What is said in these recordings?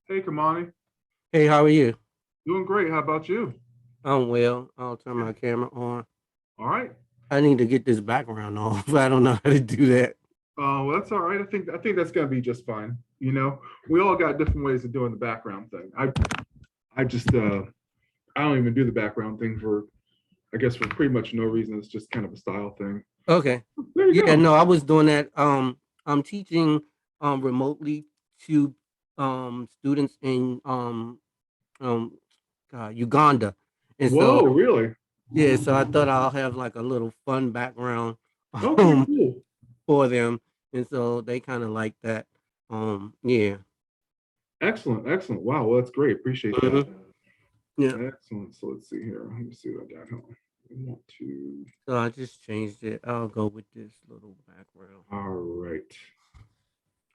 Hey, Kamani. Hey, how are you? Doing great. How about you? I'm well. I'll turn Yeah. my camera on. All right. I need to get this background off. I don't know how to do that. Well, that's all right. I think that's gonna be just fine. We all got different ways of doing the background thing. I just I don't even do the background thing for I guess for pretty much no reason. It's just kind of a style thing. Okay. There you Yeah, go. no, I was doing that. I'm teaching remotely to students in um Uganda. And so Whoa, really? yeah, so I thought I'll have like a little fun background Okay, um cool. for them. And so they kind of like that. Yeah. Excellent, excellent. Wow, well, that's great. Appreciate that. Mhm. Yeah. Excellent. So let's see here. Let me see what I got. Hold on. I want to. So I just changed it. I'll go with this little background. All right.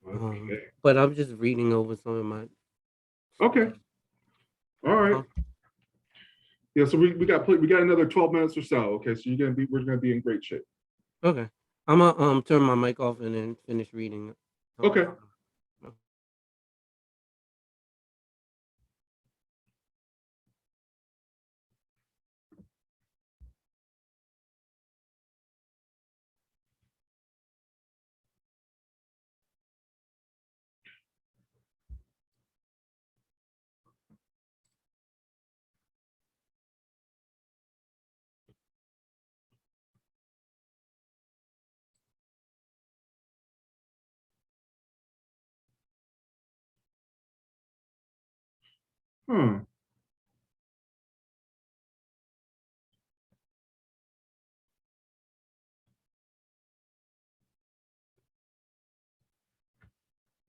Okay. But I'm just reading over some of my Okay. stuff. All right. Uh-huh. Yeah, so we got another 12 minutes or so. Okay, so we're gonna be in great shape. Okay. I'm gonna turn my mic off and then finish reading some of the Okay. stuff. Uh, Hmm.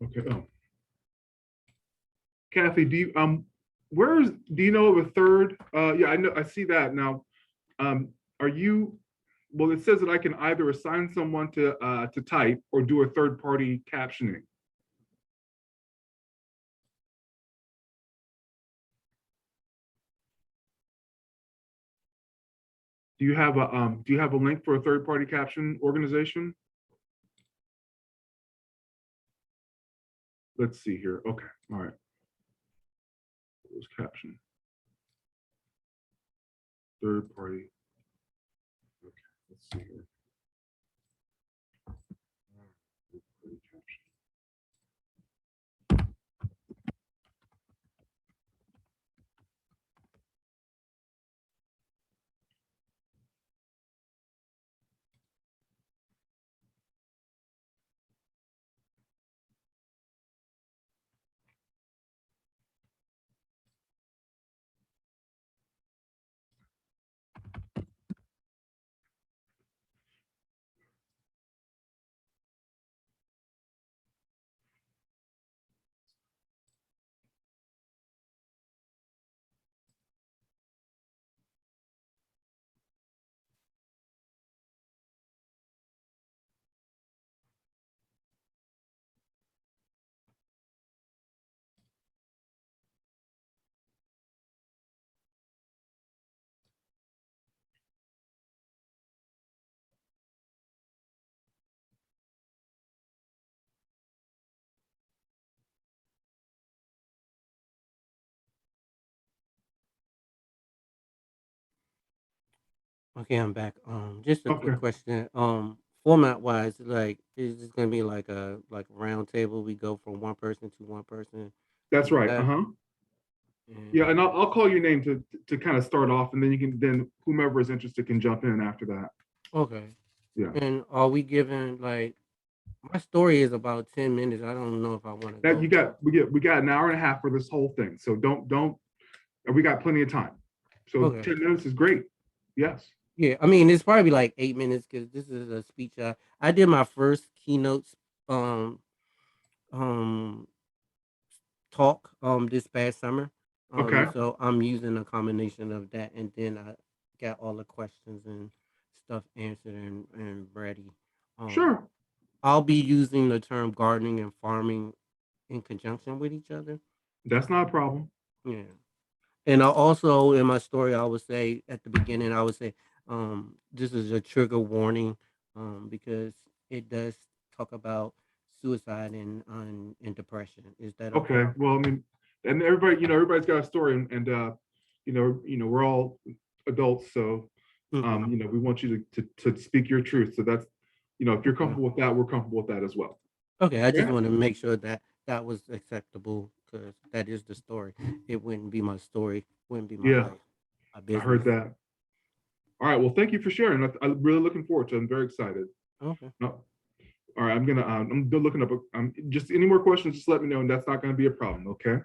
Okay. Oh, Kathy, do you know of a third? Yeah, I know. I see that now. Are you? Well, it says that I can either assign someone to type or do a third party captioning. Do you have a link for a third party caption organization? Let's see here. Okay. All right. What was caption? Third party. Okay. Let's see here. Third party caption. Okay, I'm back. Just a quick Okay. question. Format wise, like, is this gonna be like a round table? We go from one person to one person. That's Is right. Uh that huh. Yeah, and and I'll call your name to kind of start off, and then you can then whomever is interested can jump in after that. okay? Yeah, And are we given like my story is about 10 minutes? I don't know if I want to that go you for. got we got an hour and a half for this whole thing, so don't we got plenty of time. So Okay. 10 minutes is great. Yes. Yeah, I mean it's probably like 8 minutes because this is a speech. I did my first keynotes um um talk this past summer. Okay. So I'm using a combination of that, and then I got all the questions and stuff answered and ready. Um, Sure. I'll be using the term gardening and farming in conjunction with each other. That's not a problem. Yeah. And I also in my story, I would say at the beginning, I would say, this is a trigger warning, because it does talk about suicide and depression. Is that okay? Okay. Well, I mean, and everybody, everybody's got a story, we're all adults, so Mhm. we want you to speak your truth. So that's, if you're Okay. comfortable with that, we're comfortable with that as well. Okay, I just Okay. want to make sure that that was acceptable because that is the story. It wouldn't be my story, wouldn't be my Yeah, life, my I heard business. that. All right. Well, thank you for sharing. I'm really looking forward to it. I'm very excited. Okay. No, all right. I'm looking up. Just any more questions, just let me know, and that's not going to be a problem. Okay.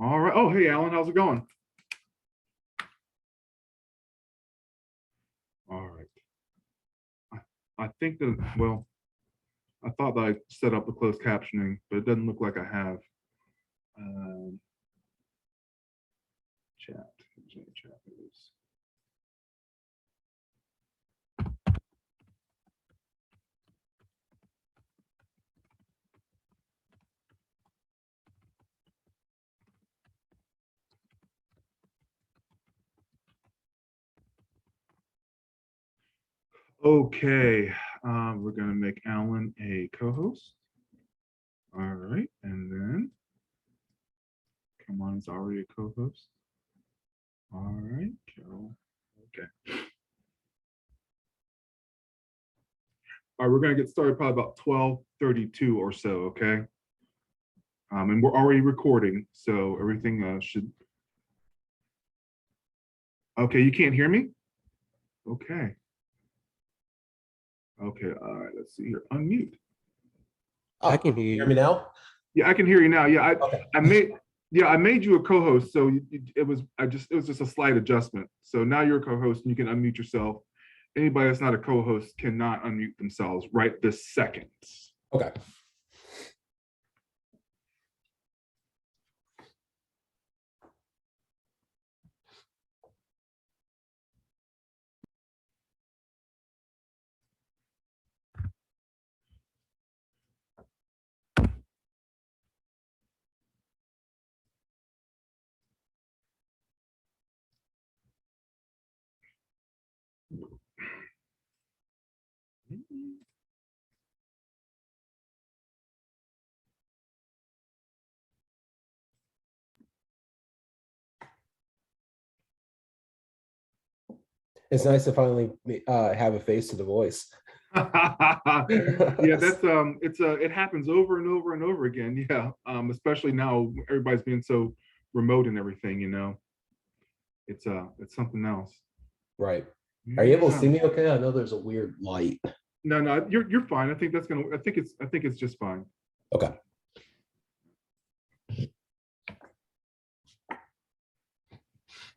All right. Oh, hey, Alan, how's it going? All right. I think that, well, I thought that I set up the closed captioning, but it doesn't look like I have. Um, chat. Chat is. Okay, we're gonna make Alan a co-host. All right, and then come on, it's already a co-host. All right, Carol. Okay. All right, we're gonna get started probably about 12:32 or so. Okay, and we're already recording, so everything should. Okay, you can't hear me. Okay. Okay. All right. Let's see here. Unmute. I can hear Hear you. me now? Yeah, I can hear you now. Yeah, Okay. I made you a co-host, so it was just a slight adjustment. So now you're a co-host and you can unmute yourself. Anybody that's not a co-host cannot unmute themselves right this second. Okay. It's nice to finally have a face to the voice. Yeah, that's it happens over and over and over again. Yeah, especially now everybody's being so remote and everything. It's something else. Right. Are you able to Yeah. see me okay? I know there's a weird light. No, you're fine. I think it's just fine. Okay.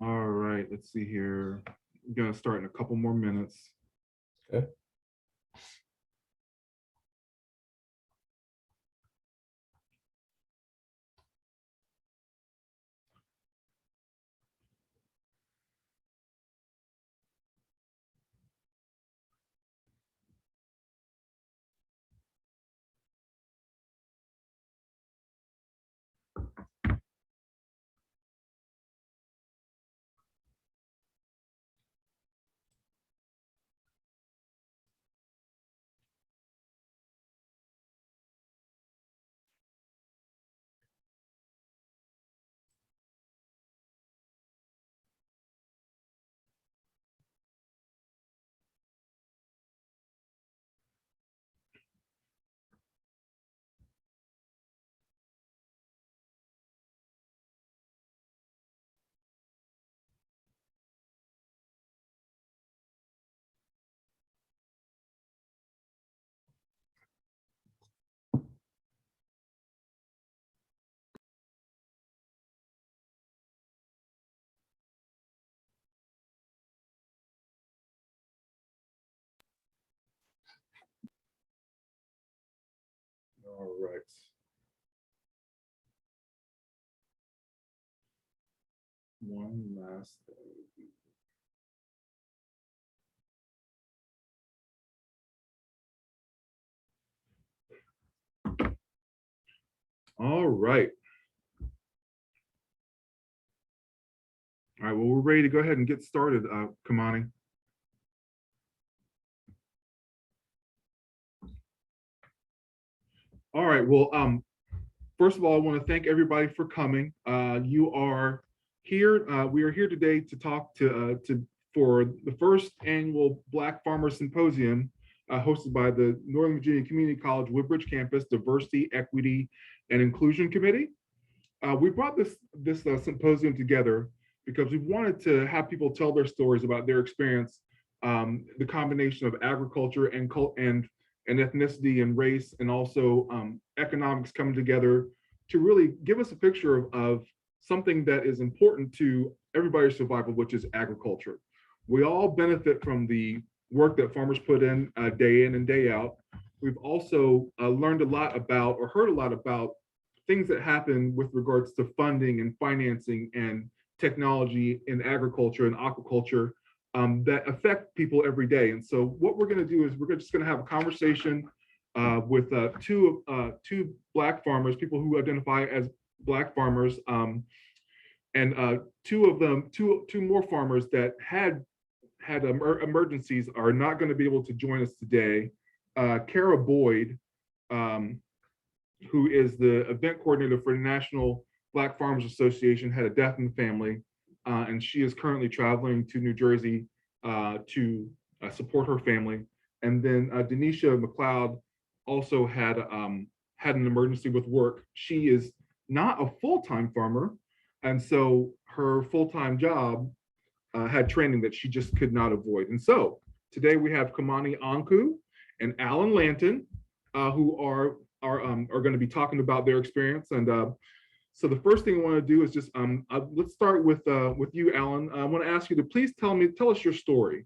All right, let's see here. I'm gonna start in a couple more minutes. Okay. All right. One last thing. All right. All right, well, we're ready to go ahead and get started, Kamani. All right, well, first of all, I want to thank everybody for coming. You are here. We are here today to talk for the first annual Black Farmer Symposium hosted by the Northern Virginia Community College Woodbridge Campus Diversity, Equity, and Inclusion Committee. We brought this symposium together because we wanted to have people tell their stories about their experience, the combination of agriculture and ethnicity and race, and also economics coming together to really give us a picture of something that is important to everybody's survival, which is agriculture. We all benefit from the work that farmers put in and day out. We've also learned a lot about or heard a lot about things that happen with regards to funding and financing and technology in agriculture and aquaculture that affect people every day. And so what we're going to do is we're just going to have a conversation with two Black farmers, people who identify as Black farmers, and two more farmers that had emergencies are not going to be able to join us today. Kara Boyd, who is the event coordinator for the National Black Farmers Association, had a death in the family, and she is currently traveling to New Jersey to support her family. And then Denisha McLeod also had an emergency with work. She is not a full-time farmer, and so her full-time job had training that she just could not avoid. And so today we have Kamani Anku and Alan Lanton, who are going to be talking about their experience. And so the first thing I want to do is just let's start with you, Alan. I want to ask you to please tell us your story.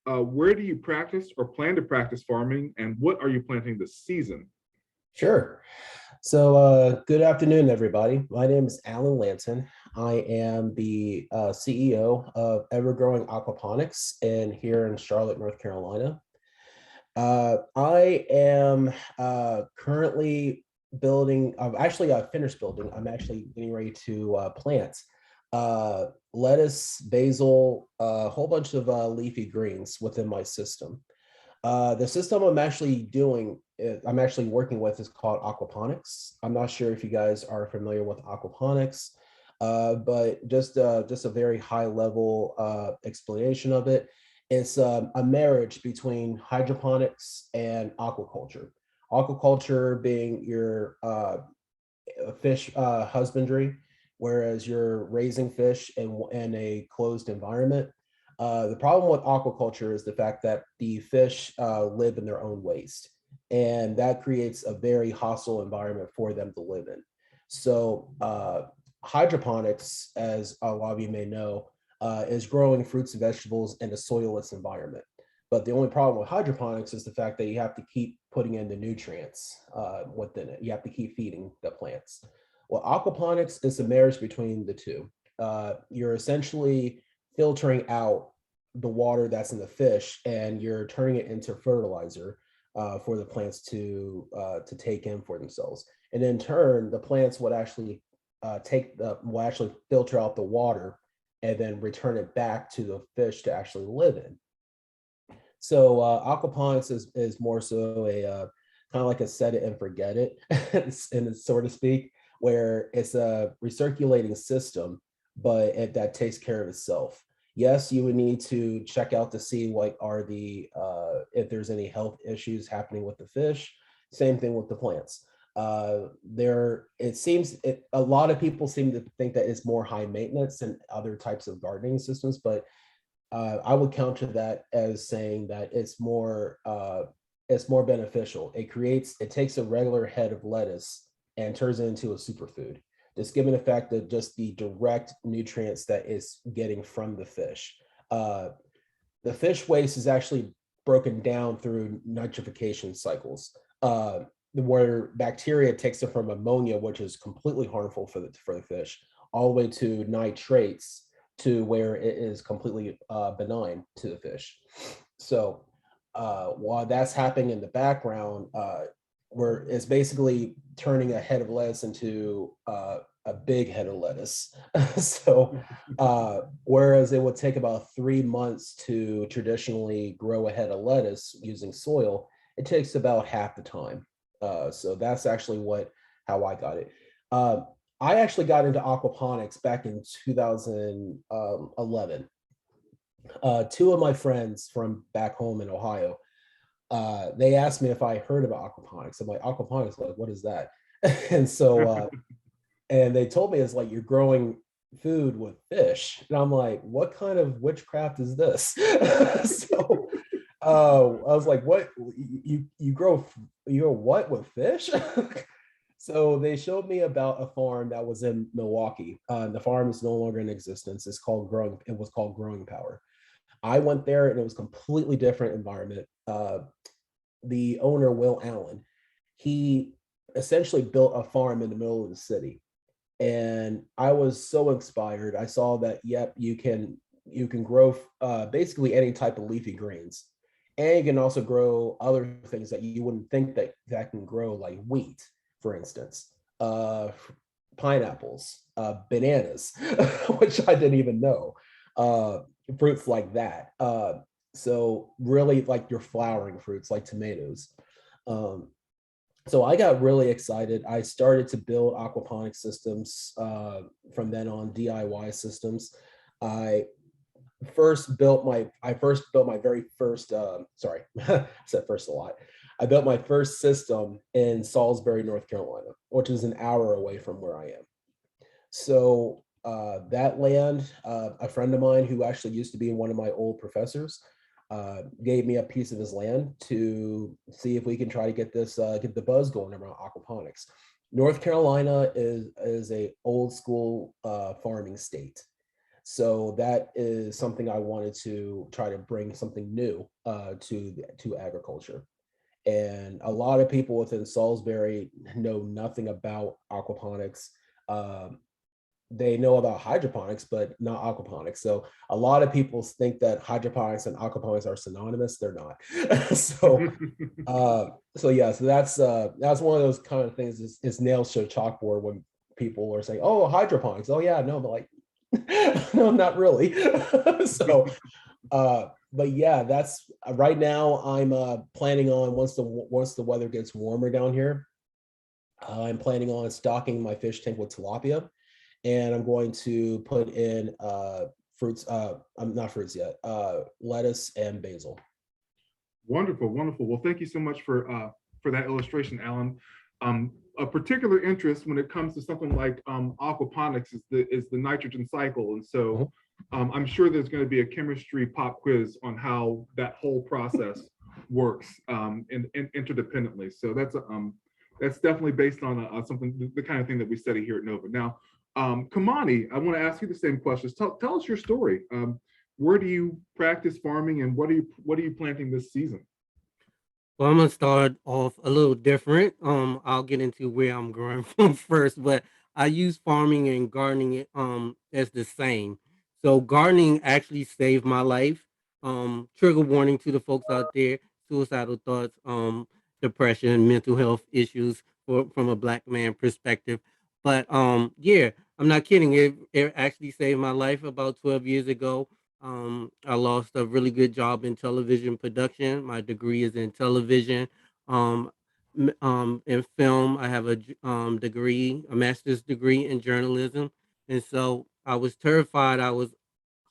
Where do you practice or plan to practice farming, and what are you planting this season? Sure. So good afternoon, everybody. My name is Alan Lanton. I am the CEO of Evergrowing Aquaponics here in Charlotte, North Carolina. I am currently building, I finished building, I'm actually getting ready to plant lettuce, basil, a whole bunch of leafy greens within my system. The system I'm actually working with is called aquaponics. I'm not sure if you guys are familiar with aquaponics, but just a very high level explanation of it. It's a marriage between hydroponics and aquaculture. Aquaculture being your fish husbandry, whereas you're raising fish in a closed environment. The problem with aquaculture is the fact that the fish live in their own waste, and that creates a very hostile environment for them to live in. So hydroponics, as a lot of you may know, is growing fruits and vegetables in a soilless environment. But the only problem with hydroponics is the fact that you have to keep putting in the nutrients within it. You have to keep feeding the plants. Well, aquaponics is a marriage between the two. You're essentially filtering out the water that's in the fish, and you're turning it into fertilizer for the plants to take in for themselves. And in turn, the plants would actually filter out the water and then return it back to the fish to actually live in. So aquaponics is more so a kind of like a set it and forget it, and so to speak, where it's a recirculating system, but that takes care of itself. Yes, you would need to check out to see what are the if there's any health issues happening with the fish. Same thing with the plants. A lot of people seem to think that it's more high maintenance than other types of gardening systems, but I would counter that as saying that it's more beneficial. It takes a regular head of lettuce and turns it into a superfood, just given the fact that just the direct nutrients that it's getting from the fish. The fish waste is actually broken down through nitrification cycles, where bacteria takes it from ammonia, which is completely harmful for the fish, all the way to nitrates, to where it is completely benign to the fish. So while that's happening in the background, where it's basically turning a head of lettuce into a big head of lettuce. So whereas it would take about 3 months to traditionally grow a head of lettuce using soil, it takes about half the time. So that's actually how I got it. I actually got into aquaponics back in 2011. Two of my friends from back home in Ohio, they asked me if I heard about aquaponics. I'm like, aquaponics, like, what is that? And so, and they told me it's like you're growing food with fish. And I'm like, what kind of witchcraft is this? So I was like, what, you grow what with fish? So they showed me about a farm that was in Milwaukee. The farm is no longer in existence. It was called Growing Power. I went there and it was a completely different environment. The owner, Will Allen, he essentially built a farm in the middle of the city. And I was so inspired. I saw that, yep, you can grow basically any type of leafy greens. And you can also grow other things that you wouldn't think that can grow, like wheat, for instance, pineapples, bananas, which I didn't even know, uh, fruits like that. So really like your flowering fruits like tomatoes. Um, so I got really excited. I started to build aquaponic systems from then on, DIY systems. I first built my very first sorry, I said first a lot. I built my first system in Salisbury, North Carolina, which is an hour away from where I am. So that land, a friend of mine who actually used to be one of my old professors, gave me a piece of his land to see if we can try to get the buzz going around aquaponics. North Carolina is a old school farming state. So that is something I wanted to try to bring something new to agriculture. And a lot of people within Salisbury know nothing about aquaponics. Um, they know about hydroponics, but not aquaponics. So a lot of people think that hydroponics and aquaponics are synonymous. They're not. so so that's one of those kind of things is nails to a chalkboard when people are saying, "Oh, hydroponics." Oh yeah, no, but like, no, not really. so but yeah, that's right now. I'm planning on once the weather gets warmer down here. I'm planning on stocking my fish tank with tilapia, and I'm going to put in fruits. I'm not fruits yet. Lettuce and basil. Wonderful, wonderful. Well, thank you so much for that illustration, Alan. A particular interest when it comes to something like aquaponics is the nitrogen cycle, and so I'm sure there's going to be a chemistry pop quiz on how that whole process works and interdependently. So that's definitely based on something the kind of thing that we study here at Nova. Now, Kamani, I want to ask you the same questions. Tell us your story. Where do you practice farming, and what are you planting this season? Well, I'm gonna start off a little different. I'll get into where I'm growing from first, but I use farming and gardening as the same. So gardening actually saved my life. Trigger warning to the folks out there: suicidal thoughts, depression, mental health issues from a black man perspective. But yeah, I'm not kidding. It actually saved my life about 12 years ago. I lost a really good job in television production. My degree is in television. Um, in film, I have a master's degree in journalism, and so I was terrified. I was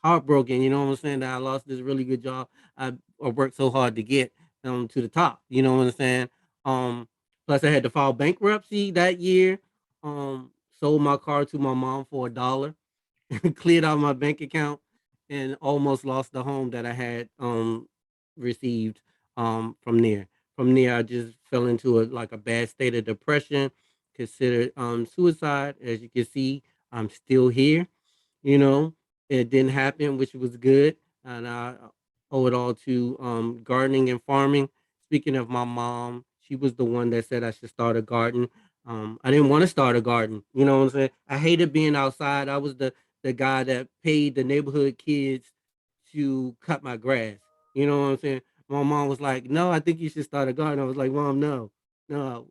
heartbroken. You know what I'm saying? That I lost this really good job. I worked so hard to get to the top. You know what I'm saying? Um, Plus I had to file bankruptcy that year. Sold my car to my mom for $1. Cleared out my bank account and almost lost the home that I had received from there. From there, I just fell into a bad state of depression, considered suicide. As you can see, I'm still here. You know, it didn't happen, which was good, and I owe it all to gardening and farming. Speaking of my mom, she was the one that said I should start a garden. I didn't want to start a garden. You know what I'm saying? I hated being outside. I was the guy that paid the neighborhood kids to cut my grass. You know what I'm saying? My mom was like, "No, I think you should start a garden." I was like, "Mom, no, no,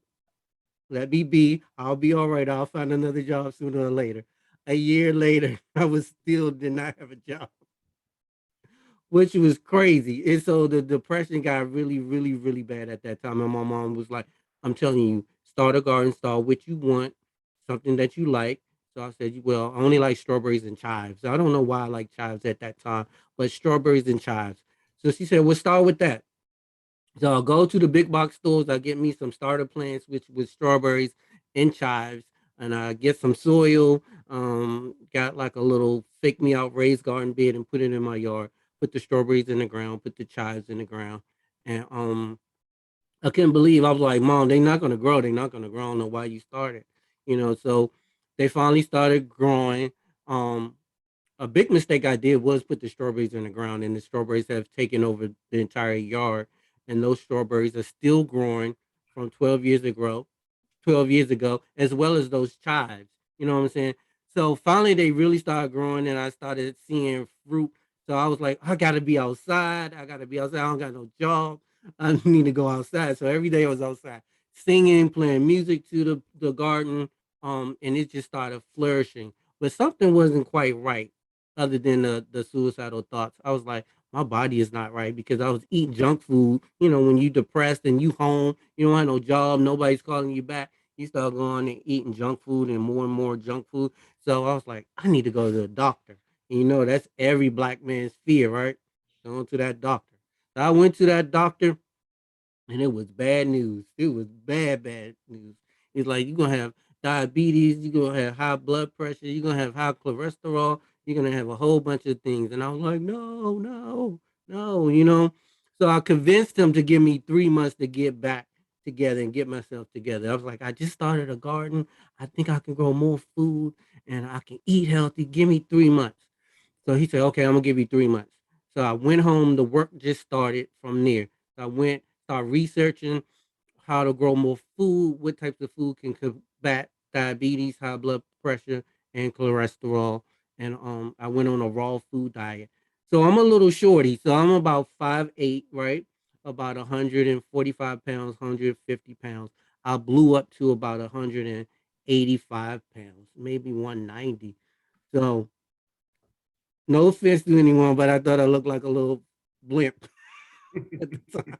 let me be. I'll be all right. I'll find another job sooner or later." A year later, I was still did not have a job, which was crazy. And so the depression got really, really, really bad at that time. And my mom was like, "I'm telling you, start a garden, start what you want, something that you like." So I said, "Well, I only like strawberries and chives." I don't know why I like chives at that time, but strawberries and chives. So she said, "We'll start with that." So I'll go to the big box stores. I get me some starter plants, which with strawberries and chives, and I get some soil. Got like a little fake me out raised garden bed and put it in my yard. Put the strawberries in the ground, put the chives in the ground, and I couldn't believe. I was like, Mom, they're not gonna grow. They're not gonna grow. I don't know why you started. So they finally started growing. Um, a big mistake I did was put the strawberries in the ground, and the strawberries have taken over the entire yard. And those strawberries are still growing from 12 years ago, as well as those chives. You know what I'm saying? So finally, they really started growing, and I started seeing fruit. So I was like, I gotta be outside. I gotta be outside. I don't got no job. I need to go outside. So every day I was outside, singing, playing music to the garden, and it just started flourishing. But something wasn't quite right, other than the suicidal thoughts. I was like, my body is not right because I was eating junk food. When you depressed and you home, you don't have no job, nobody's calling you back. You start going and eating junk food and more junk food. So I was like, I need to go to the doctor. And that's every black man's fear, right? Going to that doctor. So I went to that doctor, and it was bad news. It was bad, bad news. It's like you're gonna have diabetes, you're gonna have high blood pressure, you're gonna have high cholesterol, you're gonna have a whole bunch of things. And I was like, no, no, no. So I convinced him to give me 3 months to get back together and get myself together. I was like, I just started a garden. I think I can grow more food and I can eat healthy. Give me 3 months. So he said, okay, I'm gonna give you 3 months. So I went home. The work just started from there. So I went, started researching how to grow more food, what types of food can combat diabetes, high blood pressure, and cholesterol. And I went on a raw food diet. So I'm a little shorty. So I'm about 5'8", right? About 145 pounds, 150 pounds. I blew up to about 185 pounds, maybe 190. So no offense to anyone, but I thought I looked like a little blimp at the time.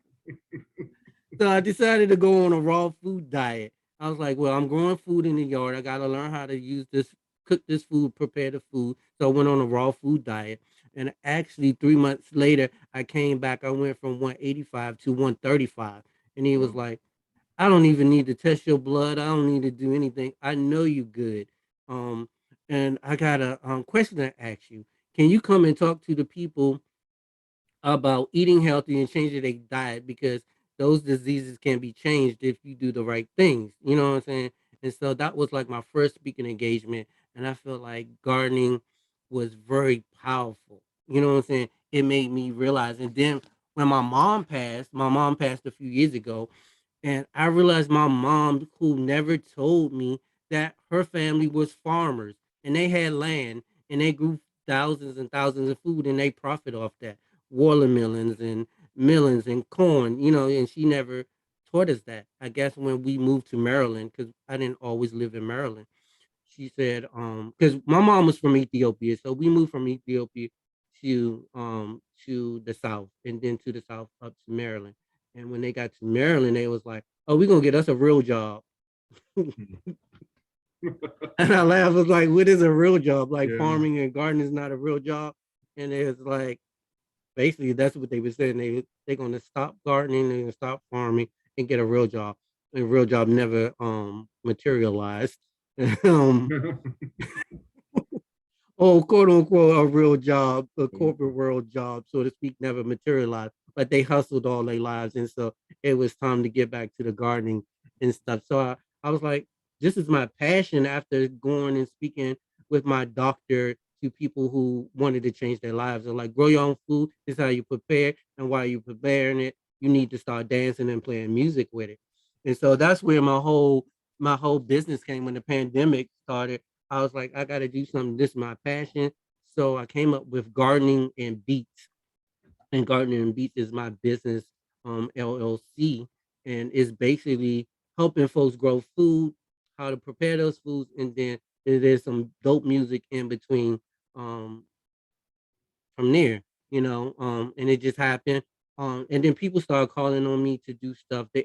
So I decided to go on a raw food diet. I was like, well, I'm growing food in the yard. I got to learn how to use this, cook this food, prepare the food. So I went on a raw food diet. And actually, 3 months later, I came back. I went from 185 to 135. And he was Wow. like, I don't even need to test your blood. I don't need to do anything. I know you good. Um, and I got a question to ask you. Can you come and talk to the people about eating healthy and changing their diet, because those diseases can be changed if you do the right things. You know what I'm saying? And so that was like my first speaking engagement, and I felt like gardening was very powerful. You know what I'm saying? It made me realize. And then when my mom passed a few years ago, and I realized my mom, who never told me that her family was farmers and they had land and they grew thousands and thousands of food and they profit off that, watermelons and melons and corn, and she never taught us that. I guess when we moved to Maryland, because I didn't always live in Maryland, she said, because my mom was from Ethiopia, so we moved from Ethiopia to the south, and then to the south up to Maryland. And when they got to Maryland, they was like, "Oh, we're gonna get us a real job." And I laughed. I was like, "What is a real job? Like Yeah. farming and gardening is not a real job." And it was like, basically, that's what they were saying. They're gonna stop gardening, they're gonna stop farming, and get a real job. And real job never materialized. um, quote unquote, a real job, a corporate world job, so to speak, never materialized. But they hustled all their lives, and so it was time to get back to the gardening and stuff. So I was like, this is my passion. After going and speaking with my doctor to people who wanted to change their lives, they're like, grow your own food. This is how you prepare, and while you're preparing it, you need to start dancing and playing music with it. And so that's where my whole business came when the pandemic started. I was like, I got to do something. This is my passion. So I came up with gardening and beats, and gardening and beats is my business, LLC, and it's basically helping folks grow food, how to prepare those foods, and then there's some dope music in between. Um, from there, and it just happened. And then people started calling on me to do stuff. The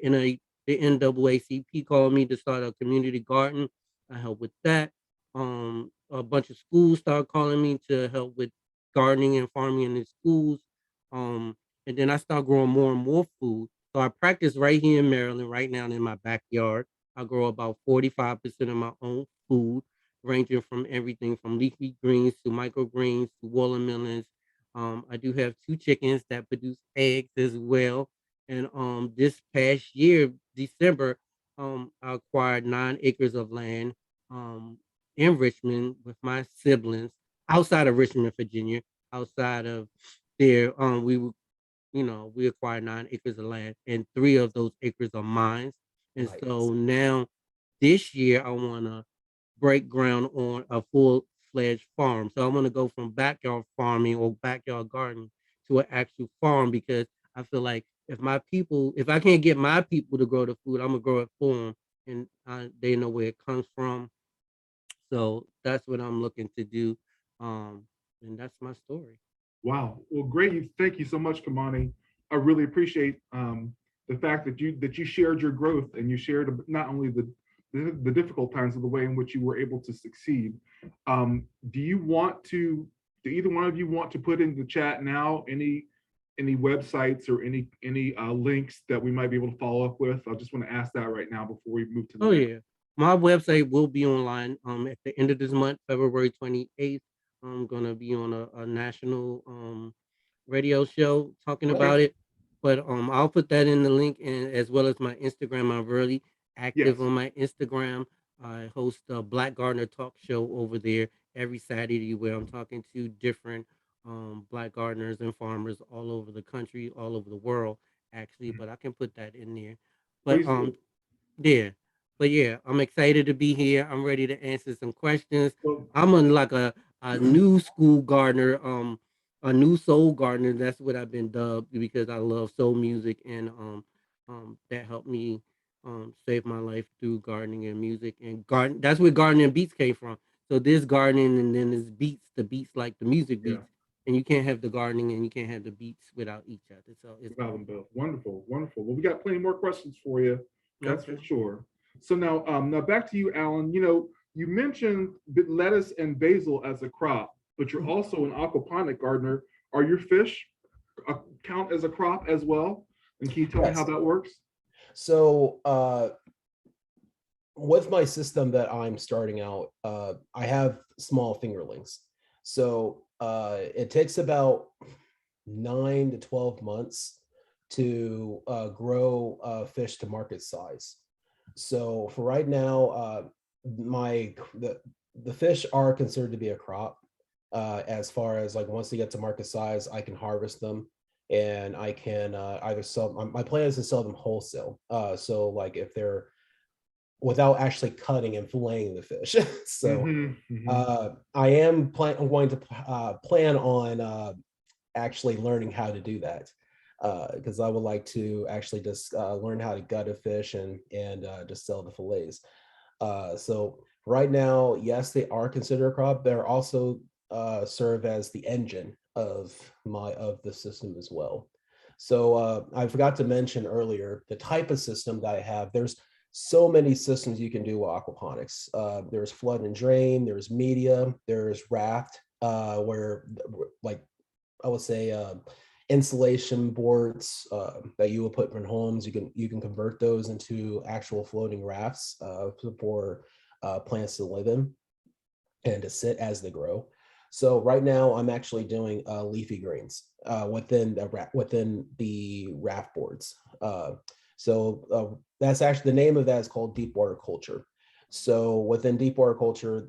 NAACP called me to start a community garden. I help with that. A bunch of schools started calling me to help with gardening and farming in the schools. Um, and then I started growing more and more food. So I practice right here in Maryland, right now in my backyard. I grow about 45% of my own food, ranging from everything from leafy greens to microgreens to watermelons. I do have two chickens that produce eggs as well. And this past year, December, I acquired 9 acres of land um in Richmond with my siblings outside of Richmond, Virginia. Outside of there, we acquired 9 acres of land, and 3 of those acres are mine. And Nice. so now this year I wanna break ground on a full-fledged farm. So I want to go from backyard farming or backyard gardening to an actual farm, because I feel like if I can't get my people to grow the food, I'm gonna grow it for them, and they know where it comes from. So that's what I'm looking to do, and that's my story. Wow. Well, great. Thank you so much, Kamani. I really appreciate the fact that you shared your growth and you shared not only the difficult times, but the way in which you were able to succeed. Do you want to? Do either one of you want to put in the chat now any websites or any links that we might be able to follow up with? I just want to ask that right now before we move to the Oh next. yeah. My website will be online at the end of this month, February 28th. I'm gonna be on a national radio show talking Okay. about it. But I'll put that in the link, and as well as my Instagram. I'm really active Yes. on my Instagram. I host a Black Gardener talk show over there every Saturday, where I'm talking to different black gardeners and farmers all over the country, all over the world actually, but I can put that in there. But Please do. yeah. But yeah, I'm excited to be here. I'm ready to answer some questions. Well, I'm on like a new school gardener, a new soul gardener. That's what I've been dubbed, because I love soul music, and that helped me save my life through gardening and music, and garden. That's where gardening and beats came from. So this gardening, and then this beats, the beats like the music yeah. beats, and you can't have the gardening and you can't have the beats without each other. So it's Without all them both. Wonderful, wonderful. Well, we got plenty more questions for you. That's for okay. sure. So now back to you, Alan. You mentioned lettuce and basil as a crop, but you're also an aquaponic gardener. Are your fish count as a crop as well? And can you tell me how Yes. that works? So with my system that I'm starting out, I have small fingerlings. So it takes about 9 to 12 months to grow fish to market size. So for right now, my the fish are considered to be a crop. As far as like once they get to market size, I can harvest them and I can either sell. My plan is to sell them wholesale. So like if they're without actually cutting and filleting the fish. So Mm-hmm. I am going to plan on actually learning how to do that because I would like to actually just learn how to gut a fish and just sell the fillets. So right now, yes, they are considered a crop. They're also serve as the engine of the system as well. So I forgot to mention earlier the type of system that I have. There's so many systems you can do with aquaponics. There's flood and drain, there's media, there's raft, where like I would say insulation boards that you will put in homes. You can convert those into actual floating rafts for plants to live in and to sit as they grow. So right now I'm actually doing leafy greens within the raft boards. That's actually the name of that is called deep water culture. So within deep water culture,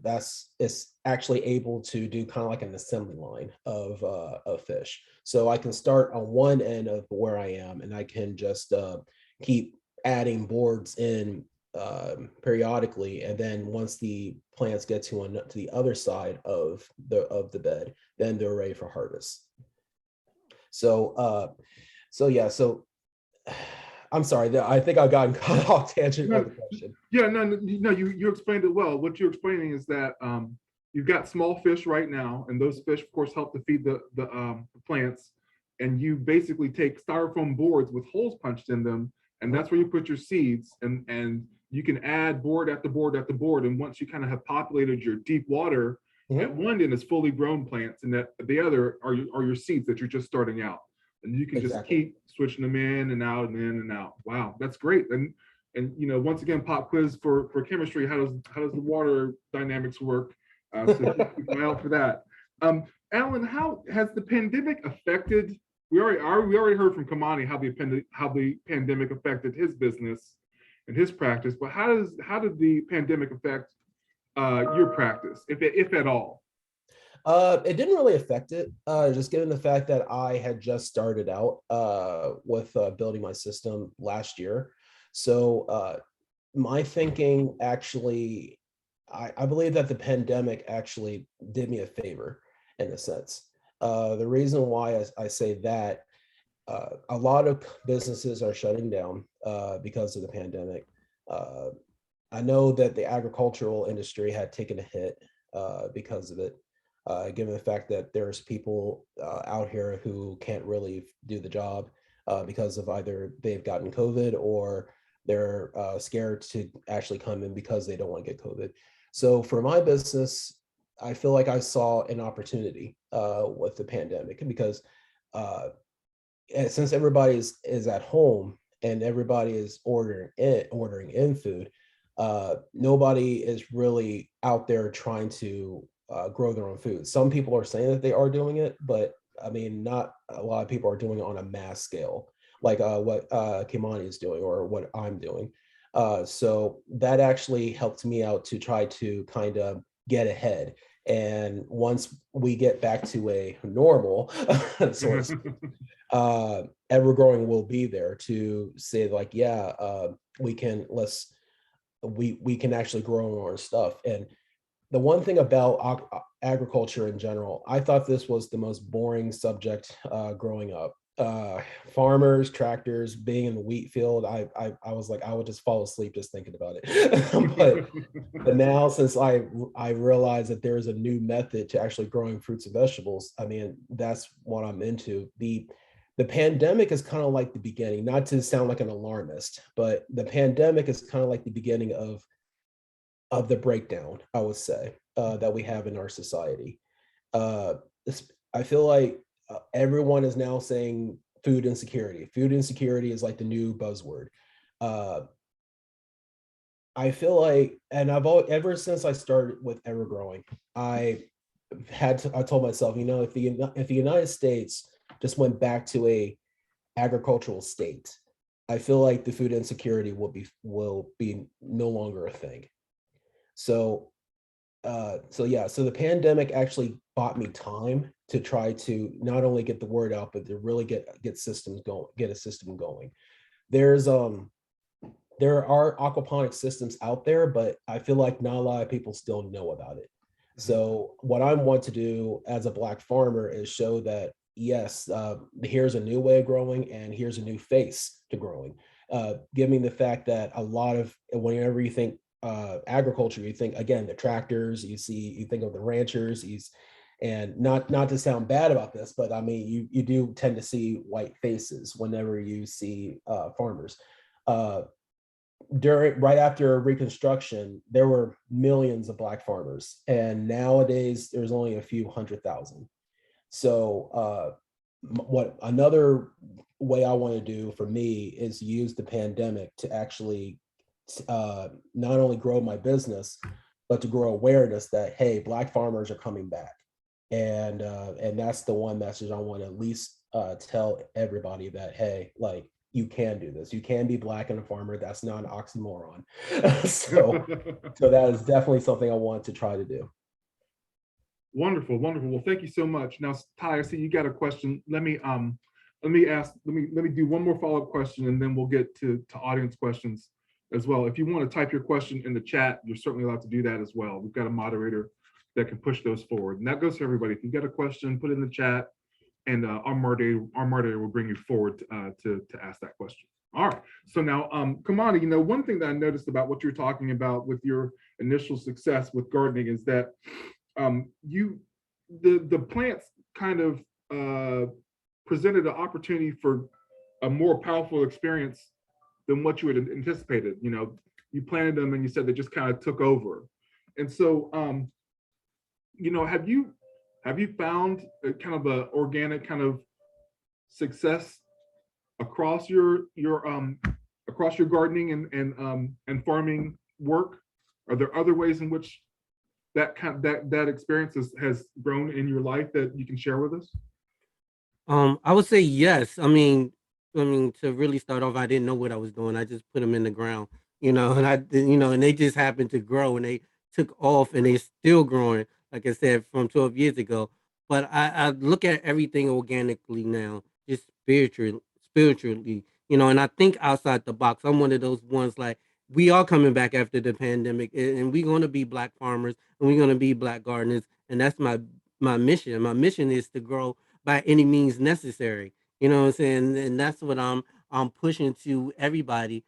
it's actually able to do kind of like an assembly line of fish. So I can start on one end of where I am, and I can just keep adding boards in periodically, and then once the plants get to the other side of the bed, then they're ready for harvest. So yeah, so I'm sorry that I think I've gotten kind of off tangent No, with the question. yeah, no, you explained it well. What you're explaining is that you've got small fish right now, and those fish, of course, help to feed the plants. And you basically take styrofoam boards with holes punched in them, and that's where you put your seeds. And you can add board after board after board. And once you kind of have populated your deep water, at Mhm. one end is fully grown plants, and at the other are your seeds that you're just starting out. And you can just Exactly. keep switching them in and out and in and out. Wow, that's great. And once again, pop quiz for chemistry. How does the water dynamics work? So keep an eye out for that. Alan, how has the pandemic affected we already heard from Kamani how the pandemic affected his business and his practice, but how did the pandemic affect your practice, if at all? It didn't really affect it, just given the fact that I had just started out with building my system last year. So my thinking actually, I believe that the pandemic actually did me a favor in a sense. The reason why I say that, a lot of businesses are shutting down because of the pandemic. Uh, I know that the agricultural industry had taken a hit because of it, given the fact that there's people out here who can't really do the job because of either they've gotten COVID or they're scared to actually come in because they don't want to get COVID. So for my business, I feel like I saw an opportunity with the pandemic because uh, and since everybody is at home and everybody is ordering in food, nobody is really out there trying to grow their own food. Some people are saying that they are doing it, but I mean, not a lot of people are doing it on a mass scale, like what Kimani is doing or what I'm doing. So that actually helped me out to try to kind of get ahead. And once we get back to a normal, sort of, ever growing will be there to say like, yeah, we can we can actually grow our stuff. And the one thing about agriculture in general, I thought this was the most boring subject growing up. Farmers, tractors, being in the wheat field, I was like, I would just fall asleep just thinking about it. But now, since I realize that there is a new method to actually growing fruits and vegetables, I mean, that's what I'm into. The pandemic is kind of like the beginning, not to sound like an alarmist, but the pandemic is kind of like the beginning of the breakdown, I would say, that we have in our society. Uh, I feel like everyone is now saying food insecurity. Food insecurity is like the new buzzword. Uh, I feel like, and ever since I started with Ever Growing, I told myself, you know, if the United States just went back to a agricultural state, I feel like the food insecurity will be no longer a thing. So so the pandemic actually bought me time to try to not only get the word out, but to really get systems going, get a system going. There's there are aquaponic systems out there, but I feel like not a lot of people still know about it. So what I want to do as a Black farmer is show that yes, here's a new way of growing and here's a new face to growing. Given the fact that a lot of, whenever you think agriculture, you think again the tractors, you think of the ranchers, and not to sound bad about this, but I mean you do tend to see white faces whenever you see farmers. Right after Reconstruction, there were millions of Black farmers, and nowadays there's only a few 100,000. So what another way I want to do for me is use the pandemic to actually not only grow my business, but to grow awareness that, hey, Black farmers are coming back. And that's the one message I want to at least tell everybody, that, hey, like, you can do this. You can be Black and a farmer. That's not an oxymoron. So that is definitely something I want to try to do. Wonderful, wonderful. Well, thank you so much. Now, Ty, I see you got a question. Let me do one more follow-up question, and then we'll get to audience questions as well. If you want to type your question in the chat, you're certainly allowed to do that as well. We've got a moderator that can push those forward, and that goes to everybody. If you've got a question, put it in the chat, and our moderator will bring you forward to ask that question. All right. So now, Kamani, you know, one thing that I noticed about what you're talking about with your initial success with gardening is that the plants kind of presented an opportunity for a more powerful experience than what you had anticipated. You know, you planted them and you said they just kind of took over. And so, you know, have you found a kind of a organic kind of success across your gardening and farming work? Are there other ways in which that experience has grown in your life that you can share with us? I would say yes. I mean, to really start off, I didn't know what I was doing. I just put them in the ground, and they just happened to grow, and they took off, and they're still growing. Like I said, from 12 years ago. But I look at everything organically now, just spiritually, and I think outside the box. I'm one of those ones like we are coming back after the pandemic, and we're going to be black farmers, and we're going to be black gardeners, and that's my mission. My mission is to grow by any means necessary. You know what I'm saying? And that's what I'm pushing to everybody,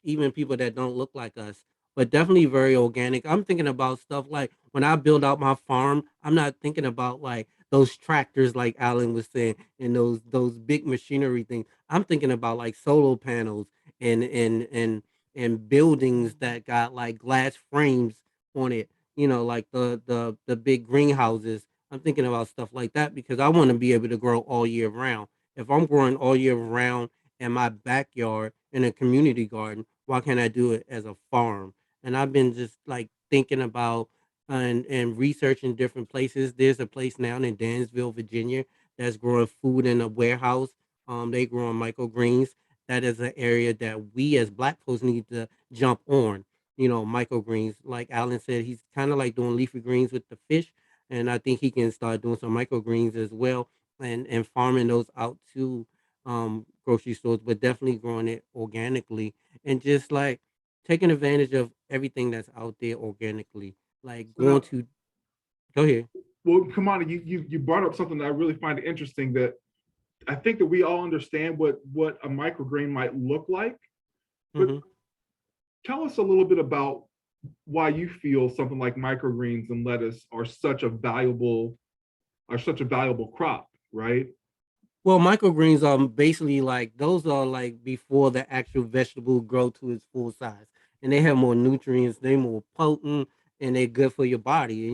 even people that don't look like us. But definitely very organic. I'm thinking about stuff like when I build out my farm, I'm not thinking about like those tractors like Alan was saying and those big machinery things. I'm thinking about like solar panels and and buildings that got like glass frames on it, like the big greenhouses. I'm thinking about stuff like that because I want to be able to grow all year round. If I'm growing all year round in my backyard in a community garden, why can't I do it as a farm? And I've been just like thinking about and researching different places. There's a place now in Dansville, Virginia, that's growing food in a warehouse. They growing microgreens. That is an area that we as Black folks need to jump on. Microgreens. Like Alan said, he's kind of like doing leafy greens with the fish, and I think he can start doing some microgreens as well, and farming those out to grocery stores, but definitely growing it organically and just like taking advantage of everything that's out there organically. Like So going now, to go ahead. well, come on, you brought up something that I really find interesting, that I think that we all understand what a microgreen might look like, but Hmm. tell us a little bit about why you feel something like microgreens and lettuce are such a valuable crop, right? Well, microgreens are basically like those are like before the actual vegetable grow to its full size, and they have more nutrients. They're more potent, and they're good for your body.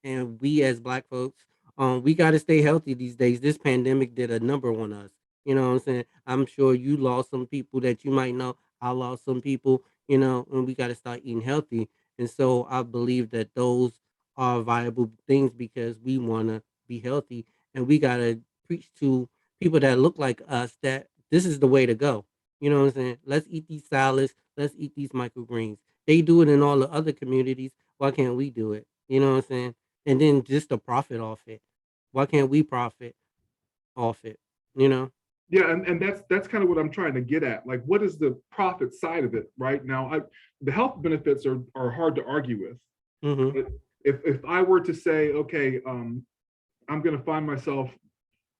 And we as Black folks, we got to stay healthy these days. This pandemic did a number on us. You know what I'm saying? I'm sure you lost some people that you might know. I lost some people. And we got to start eating healthy. And so I believe that those are viable things because we want to be healthy, and we got to preach to people that look like us that this is the way to go. You know what I'm saying? Let's eat these salads. Let's eat these microgreens. They do it in all the other communities. Why can't we do it? You know what I'm saying? And then just to profit off it. Why can't we profit off it? You know? Yeah, and that's kind of what I'm trying to get at. Like, what is the profit side of it right now? The health benefits are hard to argue with. Hmm. But if I were to say, okay, I'm going to find myself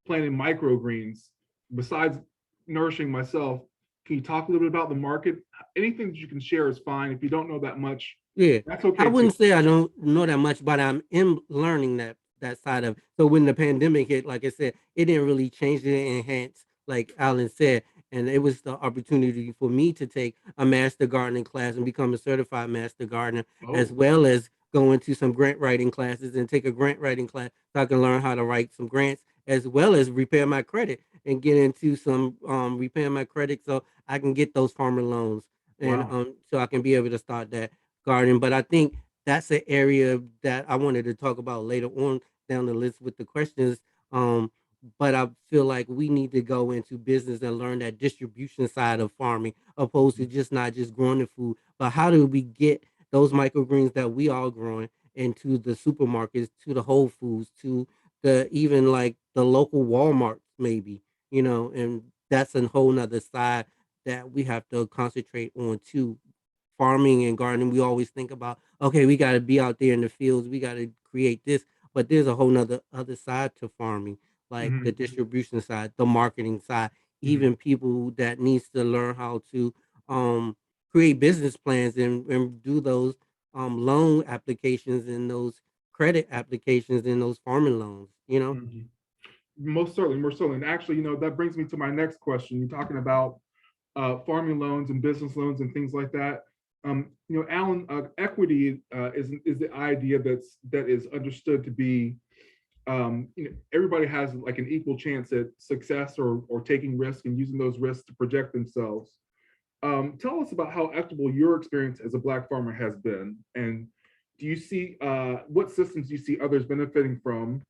planting microgreens, besides nourishing myself, can you talk a little bit about the market? Anything that you can share is fine. If you don't know that much, Yeah, that's I okay too. wouldn't say I don't know that much, but I'm in learning that side of. So when the pandemic hit, like I said, it didn't really change, it didn't enhance, like Alan said, and it was the opportunity for me to take a master gardening class and become a certified master gardener, as Oh, well as go into some grant writing classes and take a grant writing class so I can learn how to write some grants, as well as repair my credit and get into some repair my credit so I can get those farmer loans and wow. so I can be able to start that garden. But I think that's an area that I wanted to talk about later on down the list with the questions. Um, but I feel like we need to go into business and learn that distribution side of farming, opposed to just not just growing the food, but how do we get those microgreens that we are growing into the supermarkets, to the Whole Foods, to the even like the local Walmart, maybe, and that's a whole nother side that we have to concentrate on too. Farming and gardening, we always think about, okay, we got to be out there in the fields, we got to create this, but there's a whole nother other side to farming, like the Hmm. distribution side, the marketing side, Hmm. even people that needs to learn how to um create business plans and do those loan applications and those credit applications and those farming loans. Hmm. Most certainly, most certainly. And actually, that brings me to my next question. You're talking about farming loans and business loans and things like that. Alan, equity is the idea that is understood to be, everybody has like an equal chance at success or taking risks and using those risks to project themselves. Tell us about how equitable your experience as a Black farmer has been, and do you see what systems do you see others benefiting from,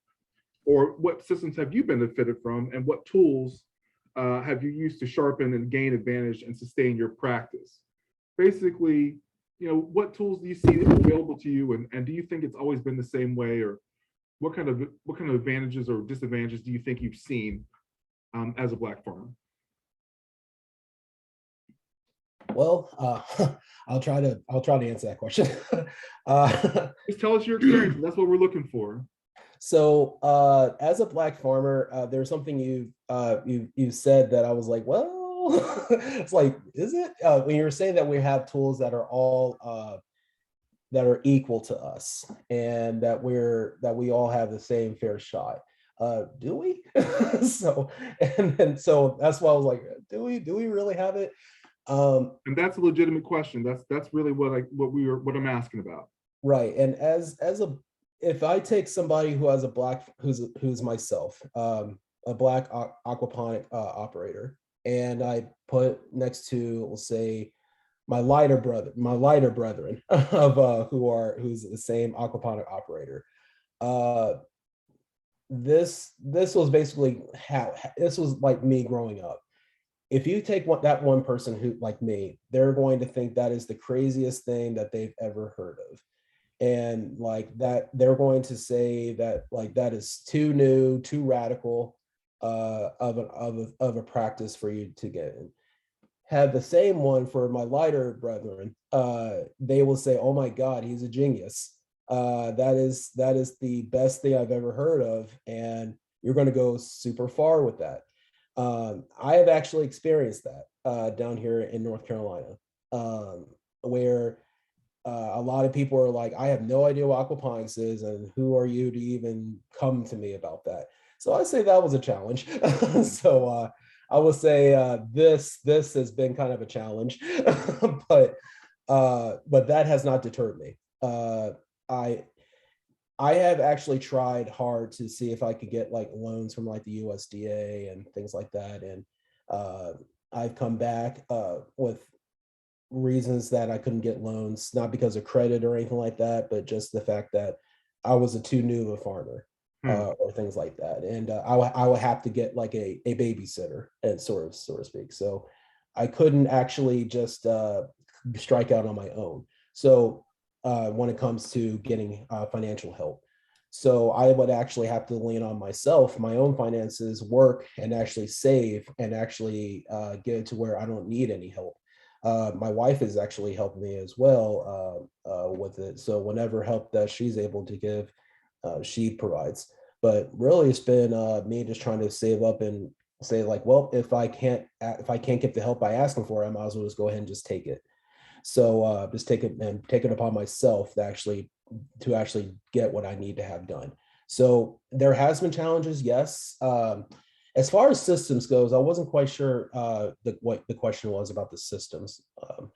or what systems have you benefited from, and what tools have you used to sharpen and gain advantage and sustain your practice? Basically, what tools do you see available to you, and do you think it's always been the same way, or what kind of advantages or disadvantages do you think you've seen as a Black farmer? Well, I'll try to answer that question. Just tell us your experience. That's what we're looking for. So, as a Black farmer, there's something you said that I was like, well, it's like, is it? When you're saying that we have tools that are all that are equal to us, and that we all have the same fair shot. Do we? So, so that's why I was like, do we really have it? And that's a legitimate question. That's really what I'm asking about. Right. And if I take somebody who has who's myself, a Black aquaponic operator, and I put next to, we'll say, my lighter brethren of who's the same aquaponic operator. This was basically how this was like me growing up. If you take that one person who, like me, they're going to think that is the craziest thing that they've ever heard of, and like that they're going to say that like that is too new, too radical of a practice for you to get in. Have the same one for my lighter brethren. They will say, "Oh my God, he's a genius. That is the best thing I've ever heard of," and you're going to go super far with that. I have actually experienced that down here in North Carolina, where a lot of people are like, "I have no idea what aquaponics is, and who are you to even come to me about that?" So I say that was a challenge. So I would say this has been kind of a challenge, but that has not deterred me. I I have actually tried hard to see if I could get like loans from like the USDA and things like that, and uh, I've come back with reasons that I couldn't get loans, not because of credit or anything like that, but just the fact that I was a too new a farmer or things like that. And I would have to get like a babysitter and so to speak. So I couldn't actually just strike out on my own. So when it comes to getting financial help. So I would actually have to lean on myself, my own finances, work and actually save and actually get it to where I don't need any help. My wife is actually helping me as well with it. So whenever help that she's able to give, she provides. But really, it's been me just trying to save up and say like, well, if I can't get the help I asking for, I might as well just go ahead and just take it. So just take it upon myself to actually get what I need to have done. So there has been challenges, yes. As far as systems goes, I wasn't quite sure what the question was about the systems.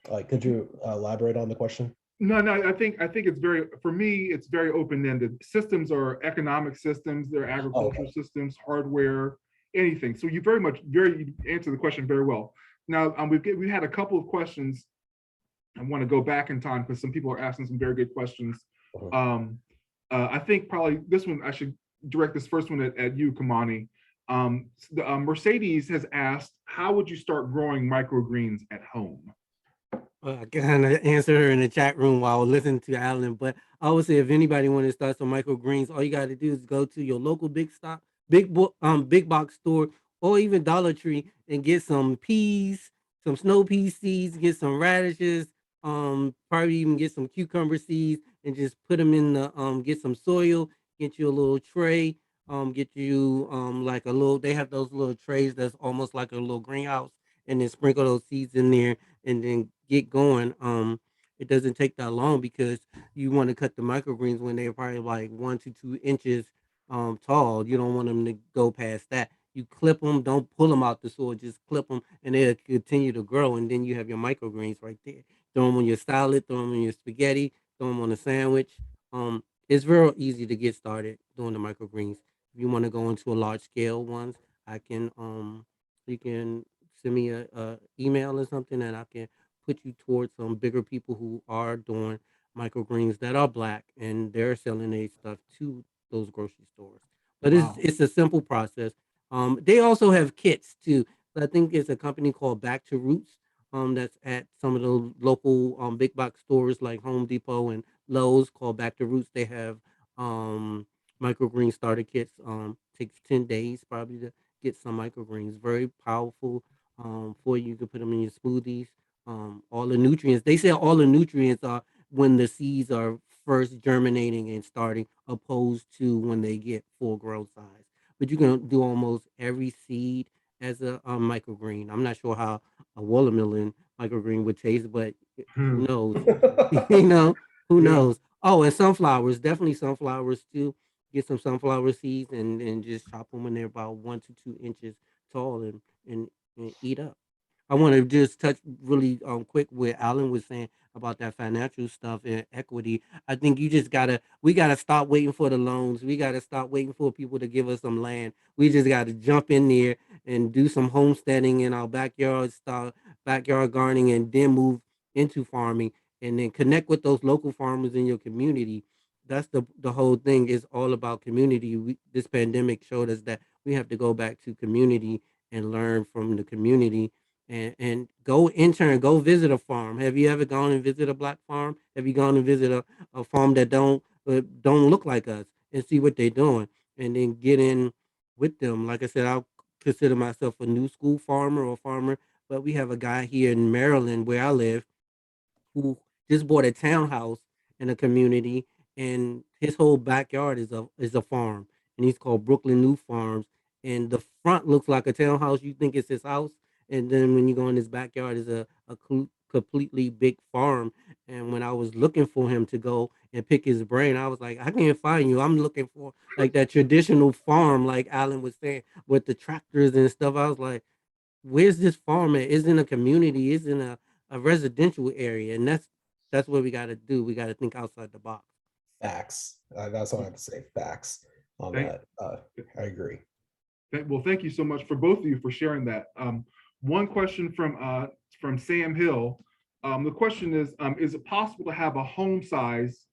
Like, could you elaborate on the question? No. I think it's for me, it's very open-ended. Systems are economic systems, they're agricultural Okay. systems, hardware, anything. So you answer the question very well. Now, we had a couple of questions. I want to go back in time because some people are asking some very good questions. Mhm. I think probably this one, I should direct this first one at you, Kamani. Mercedes has asked, how would you start growing microgreens at home? I kind of answered her in the chat room while listening to Alan, but I would say if anybody want to start some microgreens, all you got to do is go to your local big box store, or even Dollar Tree, and get some peas, some snow pea seeds, get some radishes, probably even get some cucumber seeds, and just put them in the get some soil, get you a little tray, get you like a little. They have those little trays that's almost like a little greenhouse, and then sprinkle those seeds in there and then get going. It doesn't take that long because you want to cut the microgreens when they're probably like 1 to 2 inches tall. You don't want them to go past that. You clip them, don't pull them out the soil, just clip them, and they'll continue to grow. And then you have your microgreens right there. Throw them on your salad, throw them on your spaghetti, throw them on a sandwich. It's real easy to get started doing the microgreens. If you want to go into a large scale ones, I can you can send me a email or something, and I can put you towards some bigger people who are doing microgreens that are black and they're selling their stuff to those grocery stores. But Wow. it's a simple process. They also have kits too. I think it's a company called Back to Roots. That's at some of the local big box stores like Home Depot and Lowe's called Back to Roots. They have um microgreen starter kits. Takes 10 days probably to get some microgreens. Very powerful for you. You can put them in your smoothies. All the nutrients. They say all the nutrients are when the seeds are first germinating and starting, opposed to when they get full grown size. But you can do almost every seed as a microgreen. I'm not sure how a watermelon microgreen would taste, but who Hmm. knows? you know, who Yeah. knows? Oh, and sunflowers, definitely sunflowers too. Get some sunflower seeds and just chop them when they're about 1 to 2 inches tall and eat up. I want to just touch really quick what Alan was saying about that financial stuff and equity. I think we gotta stop waiting for the loans. We gotta stop waiting for people to give us some land. We just gotta jump in there and do some homesteading in our backyard, start backyard gardening, and then move into farming, and then connect with those local farmers in your community. That's the whole thing is all about community. This pandemic showed us that we have to go back to community and learn from the community and go intern, go visit a farm. Have you ever gone and visit a black farm? Have you gone and visit a farm that don't look like us and see what they're doing and then get in with them? Like I said, I'll consider myself a new school farmer or farmer, but we have a guy here in Maryland where I live who just bought a townhouse in a community, and his whole backyard is a farm, and he's called Brooklyn New Farms. And the front looks like a townhouse. You think it's his house, and then when you go in his backyard, is a completely big farm. And when I was looking for him to go and pick his brain, I was like, I can't find you. I'm looking for like that traditional farm, like Alan was saying, with the tractors and stuff. I was like, where's this farm at? It's in a community, it's in a residential area, and that's what we got to do. We got to think outside the box. Facts. That's all I have to say. Facts on Thank, that. I agree. well, thank you so much for both of you for sharing that. One question from Sam Hill. The question is it possible to have a home size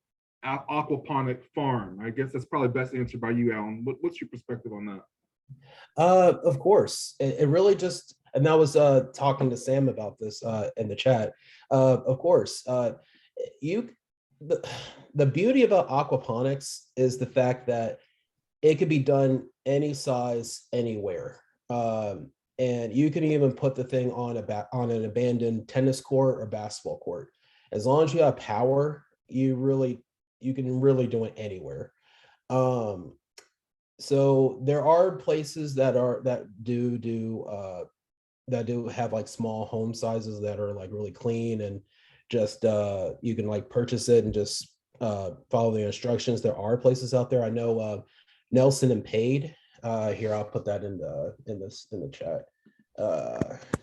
aquaponic farm? I guess that's probably best answered by you, Alan. What's your perspective on that? Of course, it really just, and I was talking to Sam about this in the chat. Of course, you the, the beauty about aquaponics is the fact that it could be done any size, anywhere. And you can even put the thing on on an abandoned tennis court or basketball court. As long as you have power, you can really do it anywhere. Um, so there are places that do have like small home sizes that are like really clean, and just you can like purchase it and just follow the instructions. There are places out there. I know Nelson and Paid. Here, I'll put that in the chat.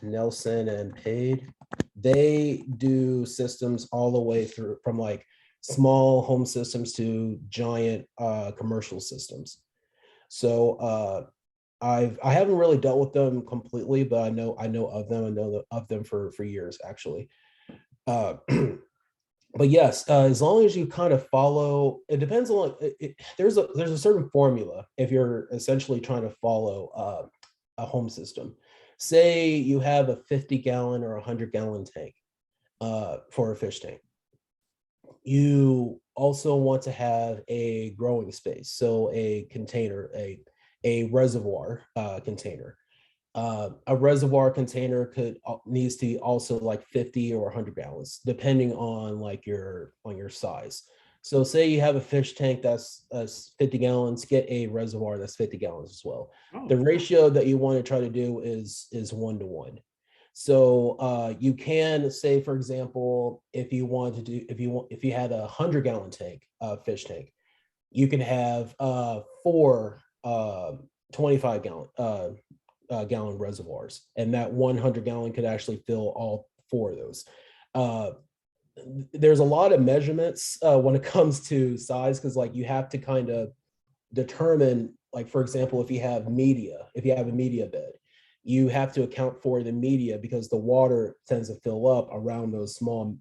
Nelson and Paid. They do systems all the way through, from like small home systems to giant commercial systems. So I haven't really dealt with them completely, but I know of them. I know of them for years actually. Uh, but yes, as long as you kind of follow, it depends on there's a certain formula if you're essentially trying to follow a home system. Say you have a 50-gallon or 100-gallon tank for a fish tank. You also want to have a growing space, so a container, a reservoir container. A reservoir container needs to be also like 50 or 100 gallons, depending on like on your size. So say you have a fish tank that's 50 gallons, get a reservoir that's 50 gallons as well. Oh, The ratio that you want to try to do is 1-to-1. So you can say, for example, if you want to do, if you had a 100-gallon tank, fish tank, you can have four 25-gallon gallon reservoirs, and that 100-gallon could actually fill all four of those. There's a lot of measurements when it comes to size, because like you have to kind of determine, like for example, if you have a media bed, you have to account for the media, because the water tends to fill up around those small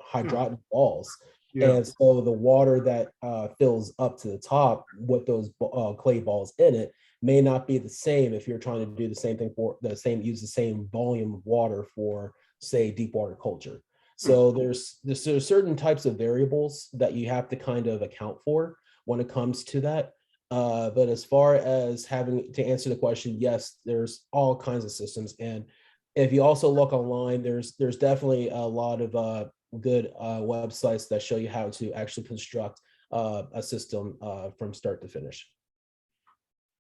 hydraulic balls. Yeah. And so the water that fills up to the top with those clay balls in it may not be the same if you're trying to do the same thing for the same, use the same volume of water for, say, deep water culture. So there's certain types of variables that you have to kind of account for when it comes to that. But as far as having to answer the question, yes, there's all kinds of systems. And if you also look online, there's definitely a lot of good websites that show you how to actually construct a system from start to finish.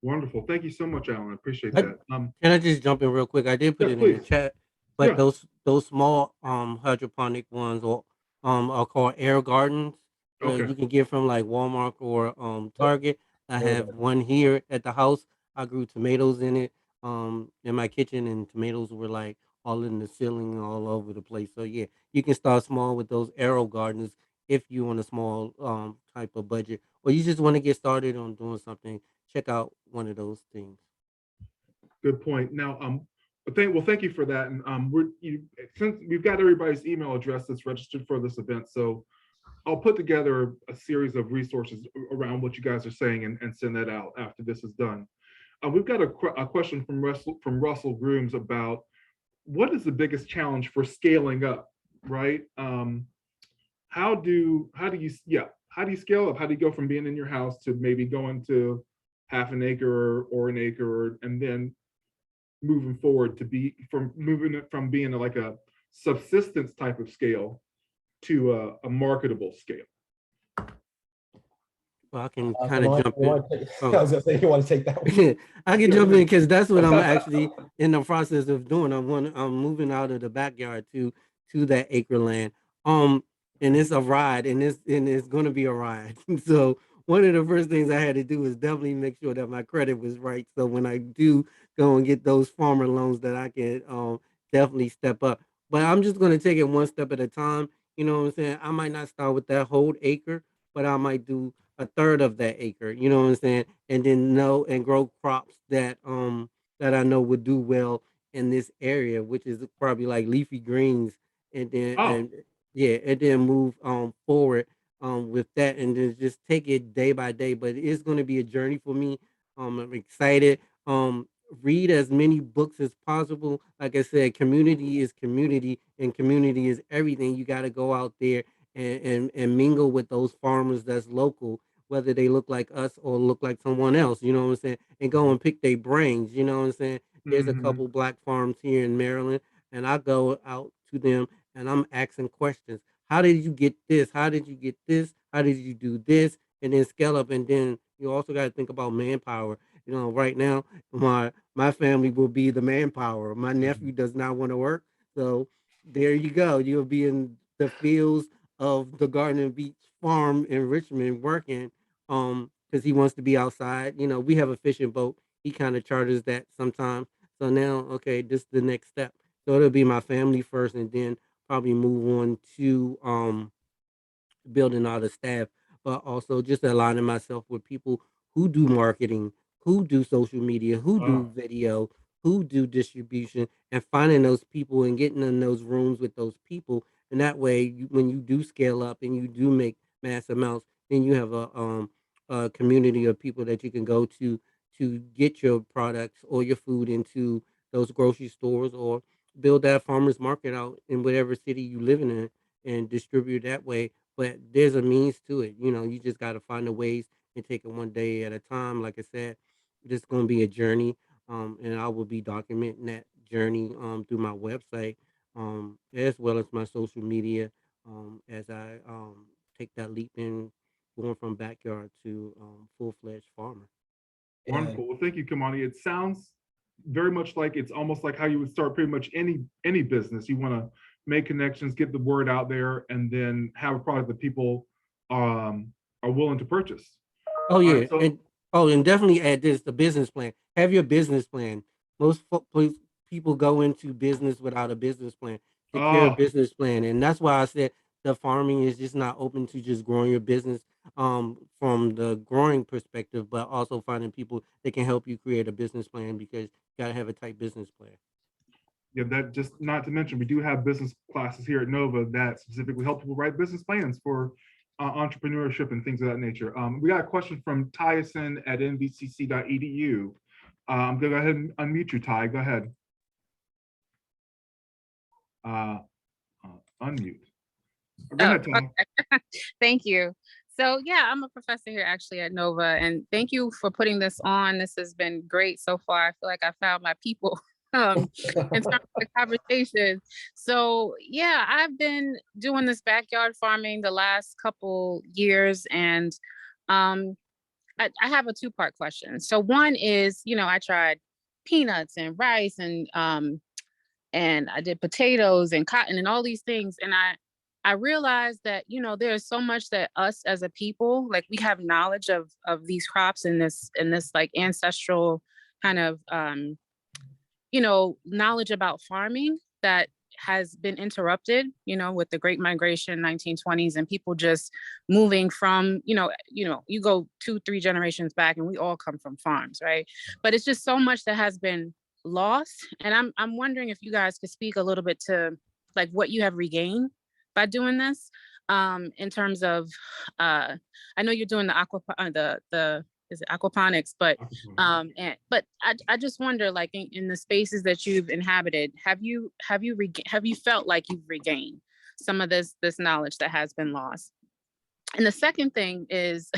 Wonderful. Thank you so much, Alan. I appreciate I, that. can I just jump in real quick? I did put Yeah, it in the please. chat, but Yeah. those small hydroponic ones or are called air gardens. Okay. You can get from like Walmart or Yep. Target. I Air have garden. one here at the house. I grew tomatoes in it in my kitchen, and tomatoes were like all in the ceiling, all over the place. So yeah, you can start small with those arrow gardens if you want a small type of budget, or you just want to get started on doing something. Check out one of those things. Good point. Now, thank you for that. And since we've got everybody's email address that's registered for this event, so I'll put together a series of resources around what you guys are saying and send that out after this is done. We've got a question from Russell Grooms about what is the biggest challenge for scaling up, right? How do you scale up? How do you go from being in your house to maybe going to half an acre or an acre, and then moving forward to be from moving it from being like a subsistence type of scale to a marketable scale? Well, I can kind of Kamal, jump you in. want to take, I Oh, was gonna say, you want to take that one? I can jump in because that's what I'm actually in the process of doing. I'm moving out of the backyard to that acre land. Um, and it's a ride, and it's going to be a ride. So one of the first things I had to do is definitely make sure that my credit was right. So when I do go and get those farmer loans, that I can definitely step up. But I'm just going to take it one step at a time. You know what I'm saying? I might not start with that whole acre, but I might do a third of that acre. You know what I'm saying? And then know and grow crops that I know would do well in this area, which is probably like leafy greens, and then Oh, and yeah, and then move forward with that, and then just take it day by day. But it's going to be a journey for me. I'm excited. Um, read as many books as possible. Like I said, community is community, and community is everything. You got to go out there and mingle with those farmers that's local, whether they look like us or look like someone else, you know what I'm saying? And go and pick their brains, you know what I'm saying? There's a hmm couple black farms here in Maryland, and I go out to them and I'm asking questions. How did you get this? How did you get this? How did you do this? And then scale up. And then you also got to think about manpower. You know, right now, my family will be the manpower. My nephew does not want to work, so there you go. You'll be in the fields of the Garden and Beach farm in Richmond working because he wants to be outside. You know, we have a fishing boat. He kind of charters that sometimes. So now, okay, this is the next step. So it'll be my family first, and then probably move on to building all the staff, but also just aligning myself with people who do marketing, who do social media, who do Oh, video, who do distribution, and finding those people and getting in those rooms with those people. And that way, when you do scale up and you do make mass amounts, then you have a community of people that you can go to get your products or your food into those grocery stores, or build that farmers market out in whatever city you live in and distribute that way. But there's a means to it. You know, you just got to find the ways and take it one day at a time. Like I said, this is going to be a journey, and I will be documenting that journey through my website, as well as my social media, as I take that leap in going from backyard to full-fledged farmer. Yeah, wonderful. Well, thank you, Kamani. It sounds very much like it's almost like how you would start pretty much any business. You want to make connections, get the word out there, and then have a product that people are willing to purchase. Oh All right. yeah, So, and definitely add this the business plan. Have your business plan. Most people go into business without a business plan. Secure a oh, business plan, and that's why I said the farming is just not open to just growing your business from the growing perspective, but also finding people that can help you create a business plan, because you gotta have a tight business plan. yeah, that just not to mention, we do have business classes here at Nova that specifically help people write business plans for entrepreneurship and things of that nature. We got a question from Tyson at nvcc.edu. I'm going to go ahead and unmute you, Ty. Go ahead. Unmute. Go ahead, Ty. Okay. Thank you. So yeah, I'm a professor here actually at Nova, and thank you for putting this on. This has been great so far. I feel like I found my people in terms of the conversation. So yeah, I've been doing this backyard farming the last couple years, and I have a two-part question. So one is, I tried peanuts and rice and I did potatoes and cotton and all these things, and I realized that, there's so much that us as a people, like we have knowledge of these crops and this like ancestral kind of, knowledge about farming that has been interrupted, with the Great Migration, 1920s, and people just moving from, you go 2-3 generations back and we all come from farms, right? But it's just so much that has been lost. And I'm wondering if you guys could speak a little bit to like what you have regained by doing this, in terms of, I know you're doing the is it aquaponics, but I just wonder, like in the spaces that you've inhabited, have you felt like you've regained some of this knowledge that has been lost? And the second thing is,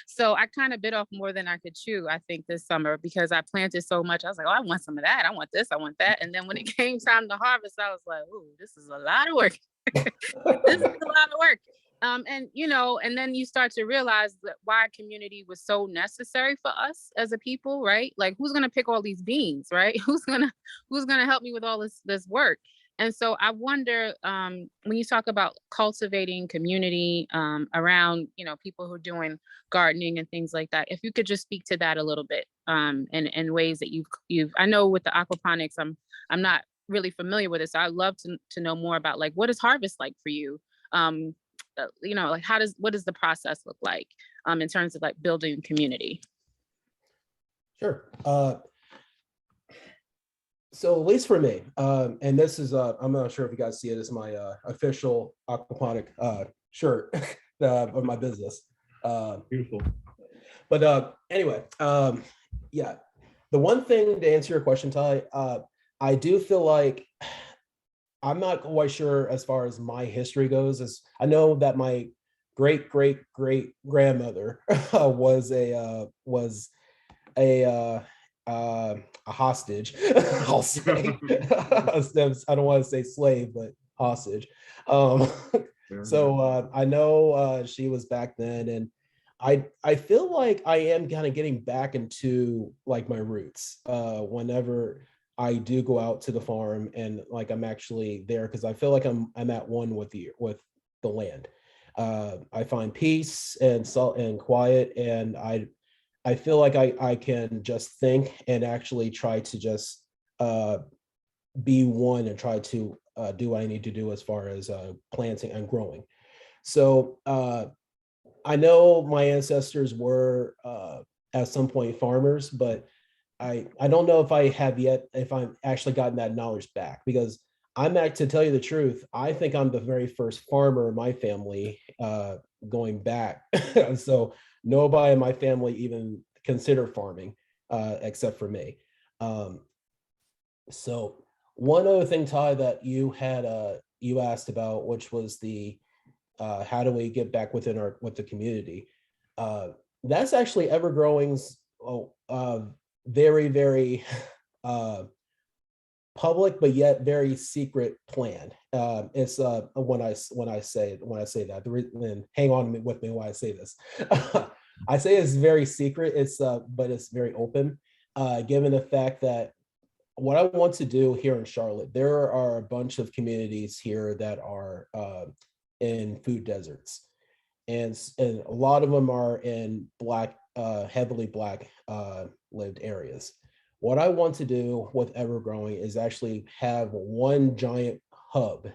so I kind of bit off more than I could chew, I think, this summer, because I planted so much. I was like, oh, I want some of that. I want this, I want that. And then when it came time to harvest, I was like, oh, this is a lot of work. This is a lot of work. And then you start to realize that why community was so necessary for us as a people, right? Like, who's gonna pick all these beans, right? Who's gonna help me with all this work? And so I wonder, when you talk about cultivating community around, people who are doing gardening and things like that, if you could just speak to that a little bit, in ways that you've. I know with the aquaponics, I'm not really familiar with it, so I'd love to know more about, like, what is harvest like for you? Like what does the process look like in terms of like building community? Sure. So at least for me, and this is, I'm not sure if you guys see it, as my official aquaponic shirt of my business. Beautiful. But anyway, yeah, the one thing to answer your question, Ty, I do feel like I'm not quite sure as far as my history goes. As I know that my great grandmother was a hostage. I'll say. I don't want to say slave, but hostage. So I know she was back then, and I feel like I am kind of getting back into like my roots whenever I do go out to the farm, and like I'm actually there because I feel like I'm at one with the land. I find peace and salt and quiet, and I feel like I can just think and actually try to just be one and try to do what I need to do as far as planting and growing. So I know my ancestors were at some point farmers, but I don't know if I've actually gotten that knowledge back, because to tell you the truth, I think I'm the very first farmer in my family going back. So nobody in my family even consider farming except for me. So one other thing, Ty, that you asked about, which was the how do we get back with the community? That's actually Evergrowing's very, very public, but yet very secret plan. It's when I say that, and hang on with me while I say this. I say it's very secret. But it's very open, given the fact that what I want to do here in Charlotte, there are a bunch of communities here that are in food deserts, and a lot of them are in heavily black lived areas. What I want to do with Evergrowing is actually have one giant hub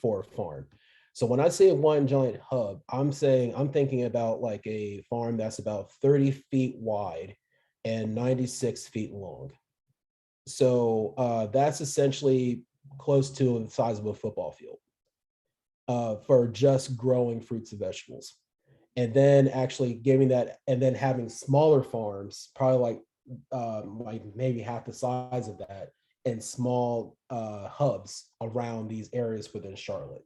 for a farm. So when I say one giant hub, I'm thinking about like a farm that's about 30 feet wide and 96 feet long. So that's essentially close to the size of a football field. for just growing fruits and vegetables. And then actually giving that, and then having smaller farms, probably like maybe half the size of that, and small hubs around these areas within Charlotte.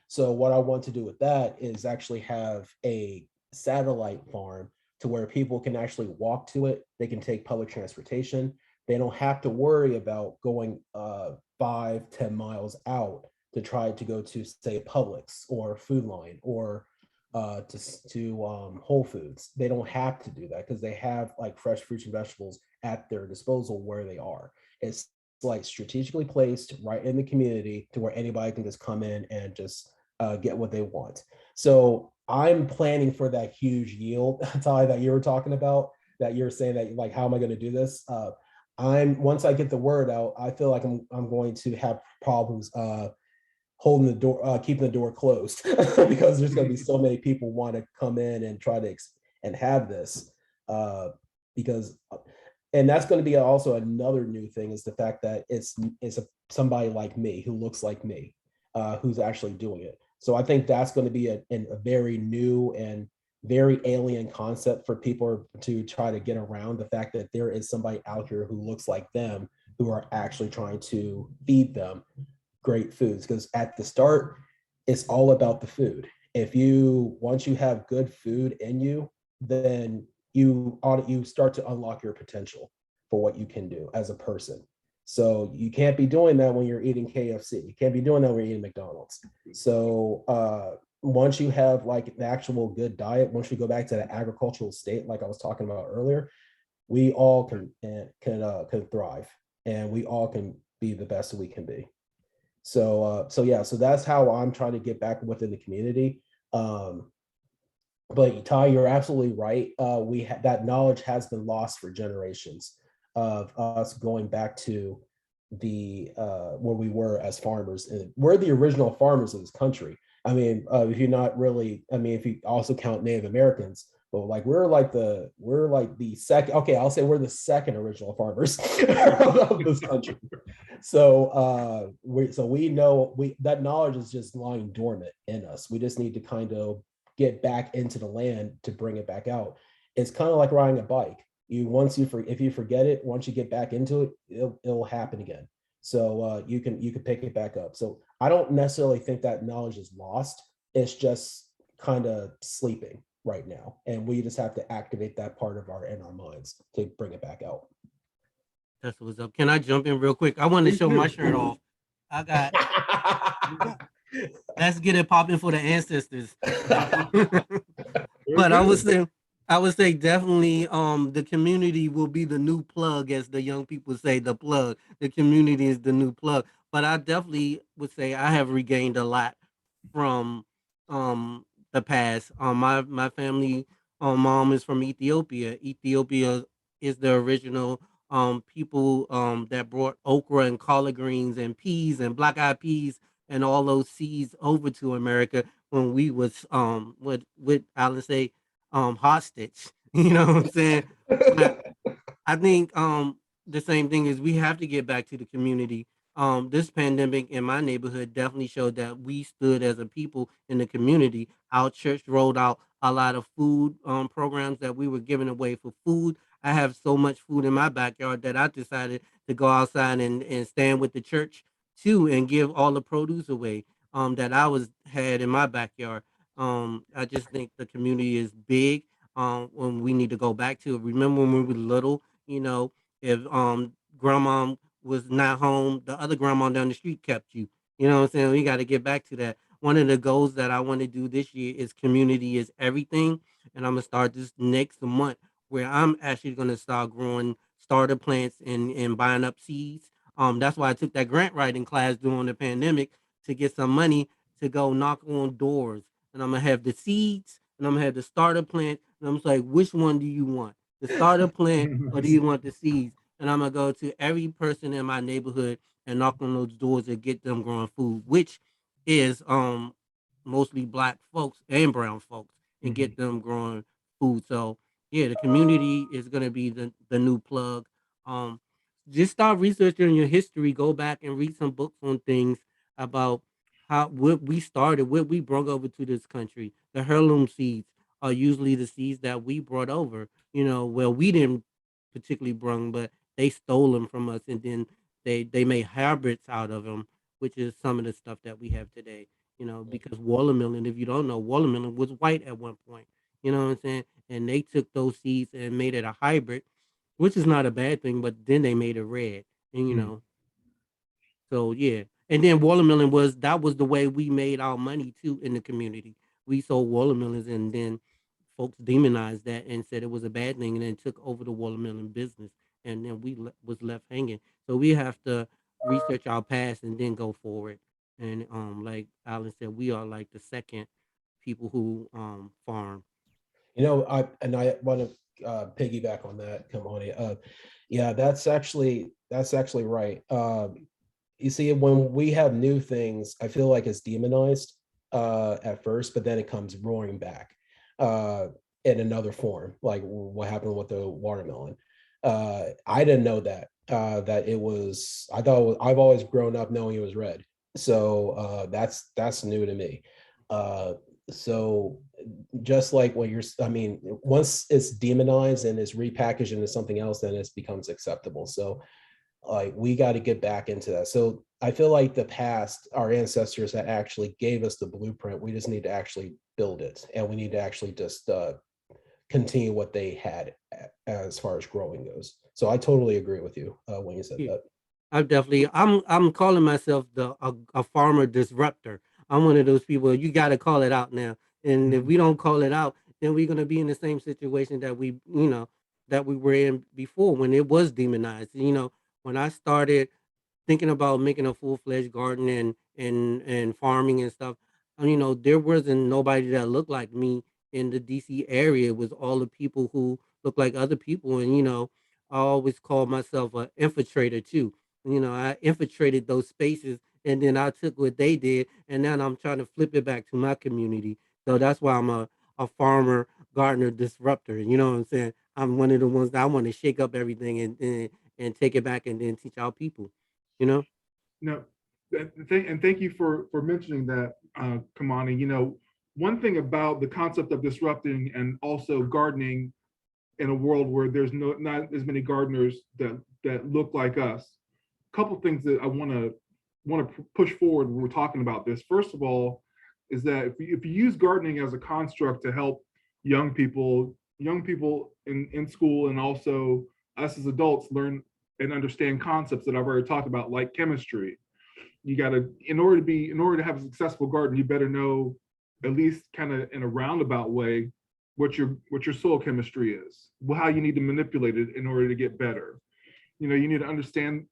So what I want to do with that is actually have a satellite farm to where people can actually walk to it. They can take public transportation. They don't have to worry about going 5-10 miles out to try to go to, say, Publix or Food Line or to Whole Foods. They don't have to do that because they have like fresh fruits and vegetables at their disposal where they are. It's like strategically placed right in the community to where anybody can just come in and just get what they want. So I'm planning for that huge yield, Ty, that you were talking about, that you're saying that like, how am I going to do this? I'm once I get the word out, I feel like I'm going to have problems holding the door, keeping the door closed because there's going to be so many people want to come in and try to and have this because and that's going to be also another new thing is the fact that somebody like me who looks like me who's actually doing it. So I think that's going to be a very new and very alien concept for people to try to get around the fact that there is somebody out here who looks like them who are actually trying to feed them great foods. Because at the start, it's all about the food. Once you have good food in you, then you start to unlock your potential for what you can do as a person. So you can't be doing that when you're eating KFC. You can't be doing that when you're eating McDonald's. So once you have like the actual good diet, once we go back to the agricultural state, like I was talking about earlier, we all can thrive, and we all can be the best that we can be. So yeah, so that's how I'm trying to get back within the community. But Ty, you're absolutely right. That knowledge has been lost for generations of us going back to the where we were as farmers. And we're the original farmers of this country. I mean, if you're not really, I mean, if you also count Native Americans, but like we're like the second. Okay, I'll say we're the second original farmers of this country. So we know that knowledge is just lying dormant in us. We just need to kind of get back into the land to bring it back out. It's kind of like riding a bike. If you forget it, once you get back into it, it'll happen again. So you can pick it back up. So I don't necessarily think that knowledge is lost. It's just kind of sleeping right now, and we just have to activate that part of our minds to bring it back out. That's what's up. Can I jump in real quick? I wanted to show my shirt off. I got. Let's get it popping for the ancestors. But I would say definitely the community will be the new plug, as the young people say, the plug. The community is the new plug. But I definitely would say I have regained a lot from the past. My family mom is from Ethiopia. Ethiopia is the original people that brought okra and collard greens and peas and black eyed peas and all those seeds over to America when we was with Alan say hostage. You know what I'm saying? But I think the same thing is we have to get back to the community. This pandemic in my neighborhood definitely showed that we stood as a people in the community. Our church rolled out a lot of food programs that we were giving away for food. I have so much food in my backyard that I decided to go outside and stand with the church too and give all the produce away that I was had in my backyard. I just think the community is big. When we need to go back to it. Remember when we were little, you know, if grandma was not home, the other grandma down the street kept you. You know what I'm saying? We got to get back to that. One of the goals that I want to do this year is community is everything. And I'm gonna start this next month where I'm actually gonna start growing starter plants and buying up seeds. That's why I took that grant writing class during the pandemic to get some money to go knock on doors. And I'm gonna have the seeds and I'm gonna have the starter plant. And I'm just like, which one do you want? The starter plant or do you want the seeds? And I'm gonna go to every person in my neighborhood and knock on those doors and get them growing food, which is mostly black folks and brown folks, and get them growing food. So yeah, the community is gonna be the new plug. Um, just start researching your history. Go back and read some books on things about how what we started, what we brought over to this country. The heirloom seeds are usually the seeds that we brought over. Well, we didn't particularly bring, but they stole them from us, and then they made hybrids out of them, which is some of the stuff that we have today. Because watermelon, if you don't know, watermelon was white at one point. You know what I'm saying? And they took those seeds and made it a hybrid, which is not a bad thing, but then they made it red. And Hmm. so yeah. And then watermelon was the way we made our money too in the community. We sold watermelons, and then folks demonized that and said it was a bad thing, and then took over the watermelon business, and then was left hanging. So we have to research our past and then go forward. And like Alan said, we are like the second people who farm. I want to piggyback on that. Come on, yeah, that's actually right. You see, when we have new things, I feel like it's demonized at first, but then it comes roaring back uh, in another form, like what happened with the watermelon. I didn't know that it was. I thought I've always grown up knowing it was red, so that's new to me. Uh, so just like when I mean, once it's demonized and it's repackaged into something else, then it becomes acceptable. So like we got to get back into that. So I feel like the past, our ancestors that actually gave us the blueprint, we just need to actually build it, and we need to actually just continue what they had as far as growing goes. So I totally agree with you when you said Yeah. that. I'm calling myself a farmer disruptor. I'm one of those people. You got to call it out now, and if Hmm. we don't call it out, then we're gonna be in the same situation that we were in before, when it was demonized. When I started thinking about making a full-fledged garden and farming and stuff, there wasn't nobody that looked like me in the DC area. It was all the people who look like other people. And I always called myself an infiltrator too. I infiltrated those spaces, and then I took what they did, and now I'm trying to flip it back to my community. So that's why I'm a farmer gardener disruptor. You know what I'm saying? I'm one of the ones that I want to shake up everything and take it back and then teach our people. You know? No, and thank you for mentioning that, Kamani. One thing about the concept of disrupting and also gardening in a world where there's not as many gardeners that look like us. A couple things that I want to push forward when we're talking about this. First of all, is that if you use gardening as a construct to help young people in school, and also us as adults learn and understand concepts that I've already talked about, like chemistry. You got to, in order to have a successful garden, you better know, at least kind of in a roundabout way, what your soil chemistry is, how you need to manipulate it in order to get better. You need to understand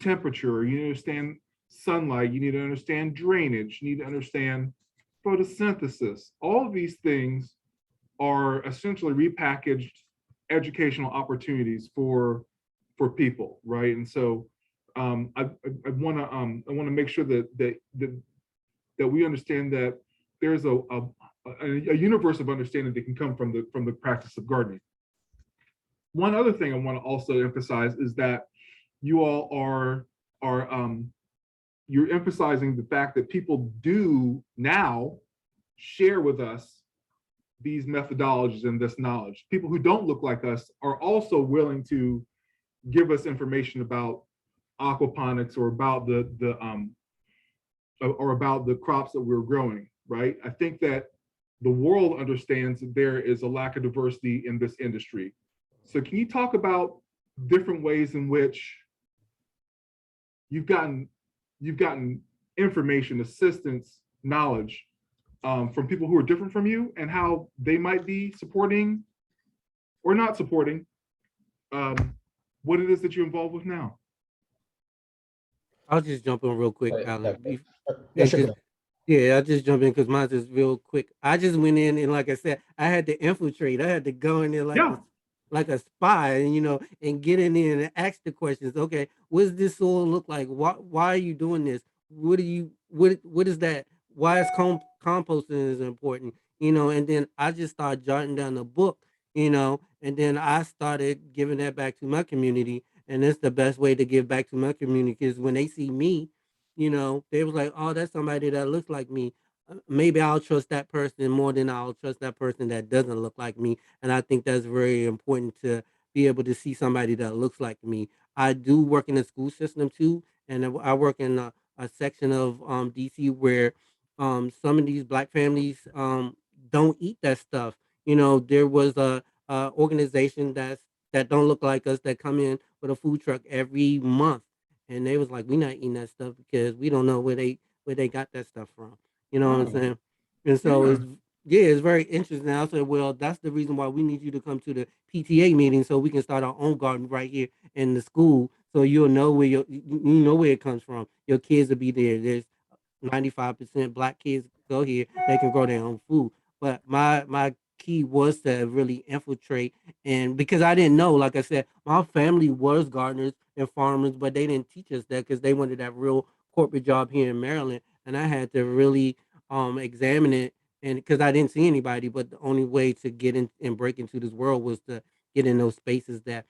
temperature, you need to understand sunlight, you need to understand drainage, you need to understand photosynthesis. All of these things are essentially repackaged educational opportunities for people, right? And so I want to make sure that we understand that there's a universe of understanding that can come from the practice of gardening. One other thing I want to also emphasize is that you all are you're emphasizing the fact that people do now share with us these methodologies and this knowledge. People who don't look like us are also willing to give us information about aquaponics, or about the crops that we're growing, right? I think that the world understands that there is a lack of diversity in this industry. So can you talk about different ways in which you've gotten you've gotten information, assistance, knowledge from people who are different from you, and how they might be supporting or not supporting what it is that you're involved with now? I'll just jump in real quick, Yeah, Alan. yeah, And sure. Go cause ahead. Yeah, I'll just jump in because mine is real quick. I just went in, and like I said, I had to infiltrate. I had to go in there Yeah. like a spy, and get in there and ask the questions. Okay, what does this soil look like? Why are you doing this? What is that? Why is composting is important? And then I just started jotting down the book, and then I started giving that back to my community. And it's the best way to give back to my community, because when they see me You know, they was like, oh, that's somebody that looks like me. Maybe I'll trust that person more than I'll trust that person that doesn't look like me. And I think that's very important to be able to see somebody that looks like me. I do work in the school system too, and I work in a section of DC where some of these black families don't eat that stuff. You know, there was a organization that don't look like us that come in with a food truck every month, and they was like, "We not eating that stuff because we don't know where they got that stuff from." You know what I'm Oh, saying? And so yeah. it's yeah, it's very interesting. I said, well, that's the reason why we need you to come to the PTA meeting so we can start our own garden right here in the school, so you'll know where you know where it comes from. Your kids will be there. There's 95% black kids go here, they can grow their own food. But my key was to really infiltrate, and because I didn't know, like I said, my family was gardeners and farmers, but they didn't teach us that because they wanted that real corporate job here in Maryland. And I had to really examine it, and because I didn't see anybody, but the only way to get in and break into this world was to get in those spaces that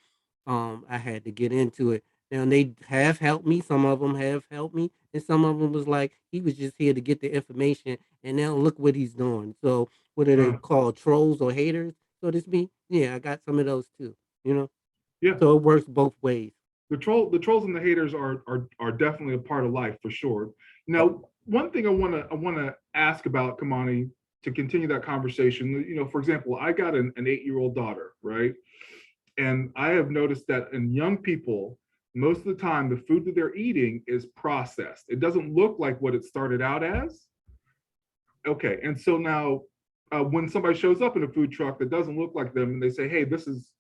I had to get into it. Now they have helped me. Some of them have helped me, and some of them was like he was just here to get the information. And now look what he's doing. So what are they Uh, called, trolls or haters, so to speak? Yeah, I got some of those too. You know, yeah. so it works both ways. The trolls and the haters are definitely a part of life for sure. Yep. Now, one thing I wanna ask about Kamani to continue that conversation. You know, for example, I got an 8-year-old daughter, right? And I have noticed that in young people, most of the time, the food that they're eating is processed. It doesn't look like what it started out as. Okay, and so now, when somebody shows up in a food truck that doesn't look like them, and they say, "Hey, this is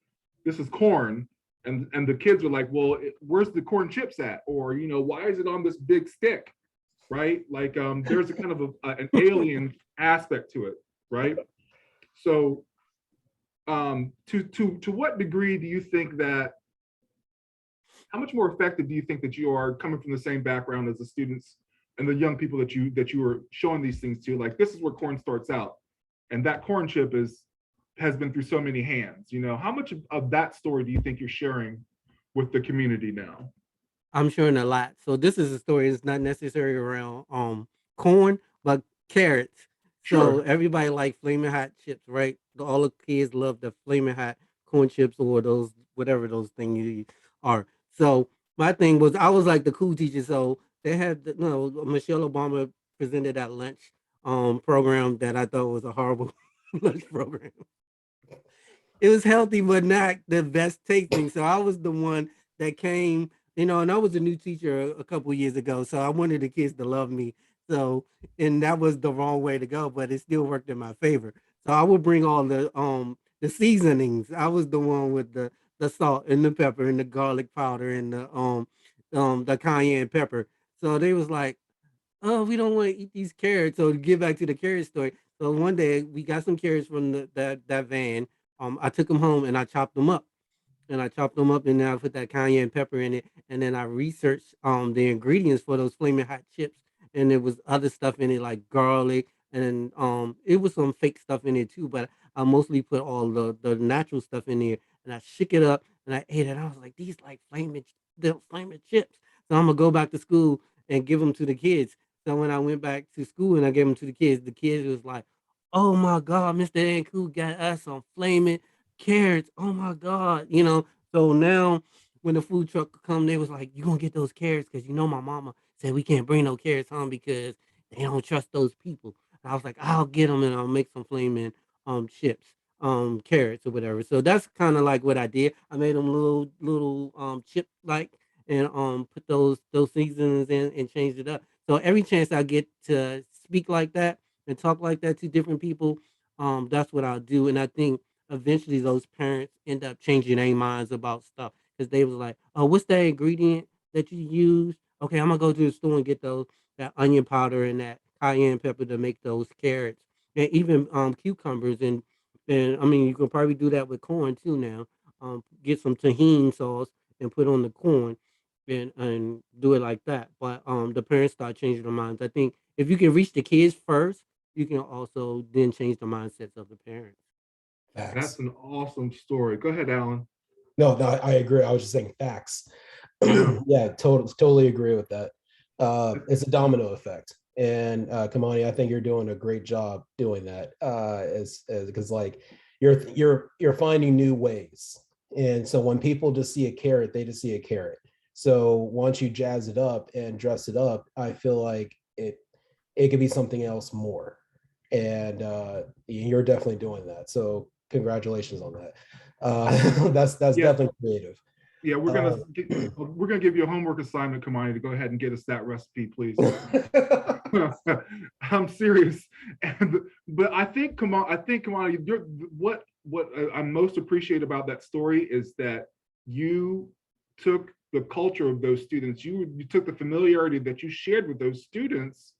corn," and the kids are like, "Well, where's the corn chips at?" Or, you know, "Why is it on this big stick?" Right? Like, there's a kind of an alien aspect to it, right? So, to what degree do you think that? How much more effective do you think that you are coming from the same background as the students and the young people that you are showing these things to? Like, this is where corn starts out, and that corn chip has been through so many hands. You know, how much of that story do you think you're sharing with the community now? I'm sharing a lot. So this is a story. It's not necessarily around corn, but carrots. So Sure. everybody like flaming hot chips, right? All the kids love the flaming hot corn chips or those whatever those things are. So my thing was I was like the cool teacher. So they had Michelle Obama presented that lunch program that I thought was a horrible lunch program. It was healthy, but not the best tasting. So I was the one that came, and I was a new teacher a couple years ago. So I wanted the kids to love me. So, and that was the wrong way to go, but it still worked in my favor. So I would bring all the seasonings. I was the one with the salt and the pepper and the garlic powder and the cayenne pepper. So they was like, oh, we don't want to eat these carrots. So to get back to the carrot story. So one day we got some carrots from that van. I took them home and I chopped them up, and then I put that cayenne pepper in it, and then I researched the ingredients for those flaming hot chips, and there was other stuff in it like garlic, and it was some fake stuff in it too, but I mostly put all the natural stuff in there, and I shook it up and I ate it. I was like, these like the flaming chips. So I'm gonna go back to school and give them to the kids. So when I went back to school and I gave them to the kids was like, "Oh my God, Mr. Anku got us some flaming carrots. Oh my God." So now when the food truck come, they was like, "You gonna get those carrots? Because my mama said we can't bring no carrots home because they don't trust those people." And I was like, "I'll get them and I'll make some flaming chips, carrots or whatever." So that's kind of like what I did. I made them little chip like, and put those seasonings in and changed it up. So every chance I get to speak like that and talk like that to different people, that's what I'll do. And I think eventually those parents end up changing their minds about stuff because they was like, "Oh, what's that ingredient that you use? Okay, I'm gonna go to the store and get that onion powder and that cayenne pepper to make those carrots and even cucumbers and I mean you can probably do that with corn too now. Get some tahini sauce and put on the corn and do it like that. But the parents start changing their minds. I think if you can reach the kids first, you can also then change the mindsets of the parents. Facts. That's an awesome story. Go ahead, Alan. No, I agree. I was just saying facts. Yeah. Yeah, totally agree with that. It's a domino effect. And Kamani, I think you're doing a great job doing that. As because like you're finding new ways. And so when people just see a carrot, they just see a carrot. So once you jazz it up and dress it up, I feel like it could be something else more. And you're definitely doing that. So congratulations on that. That's Yeah. definitely creative. Yeah, Uh, we're gonna give you a homework assignment, Kamani, to go ahead and get us that recipe, please. I'm serious, but I think Kamani, what I most appreciate about that story is that you took the culture of those students, you took the familiarity that you shared with those students,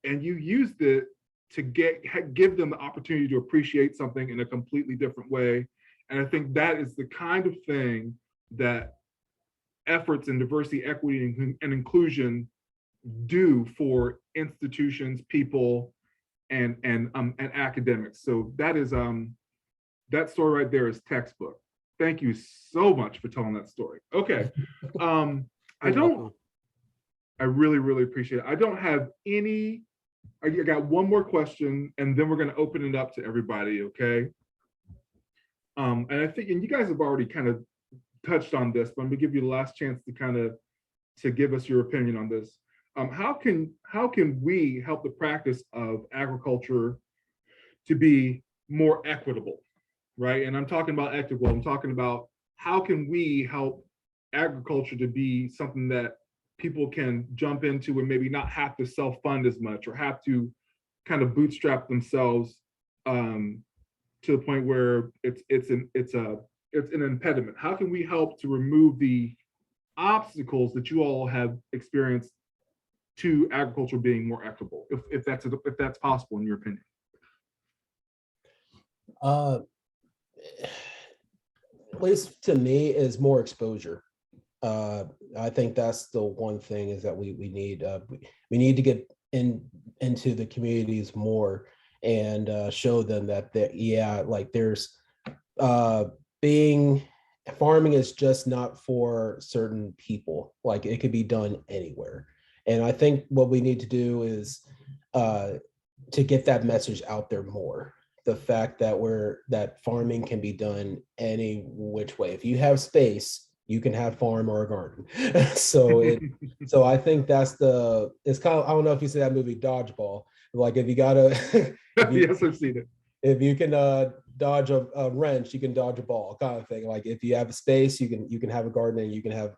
and you used it to give them the opportunity to appreciate something in a completely different way. And I think that is the kind of thing that efforts in diversity, equity, and inclusion do for institutions, people, and academics. So that is that story right there is textbook. Thank you so much for telling that story. Okay. I don't. I really, really appreciate it. I don't have any. I got one more question, and then we're going to open it up to everybody. Okay. And I think, and you guys have already kind of touched on this, but I'm gonna give you the last chance to kind of to give us your opinion on this. How can we help the practice of agriculture to be more equitable, right? And I'm talking about equitable. I'm talking about how can we help agriculture to be something that people can jump into and maybe not have to self-fund as much or have to kind of bootstrap themselves to the point where it's an impediment. How can we help to remove the obstacles that you all have experienced to agriculture being more equitable, if that's possible in your opinion? At least to me, is more exposure. I think that's the one thing is that we need we need to get into the communities more and show them that yeah, like there's being farming is just not for certain people. Like it could be done anywhere. And I think what we need to do is to get that message out there more. The fact that that farming can be done any which way. If you have space, you can have farm or a garden. So I think it's kind of, I don't know if you see that movie Dodgeball. Like if you gotta Yes, I've seen it. If you can dodge a wrench, you can dodge a ball, kind of thing. Like if you have a space, you can have a garden and you can have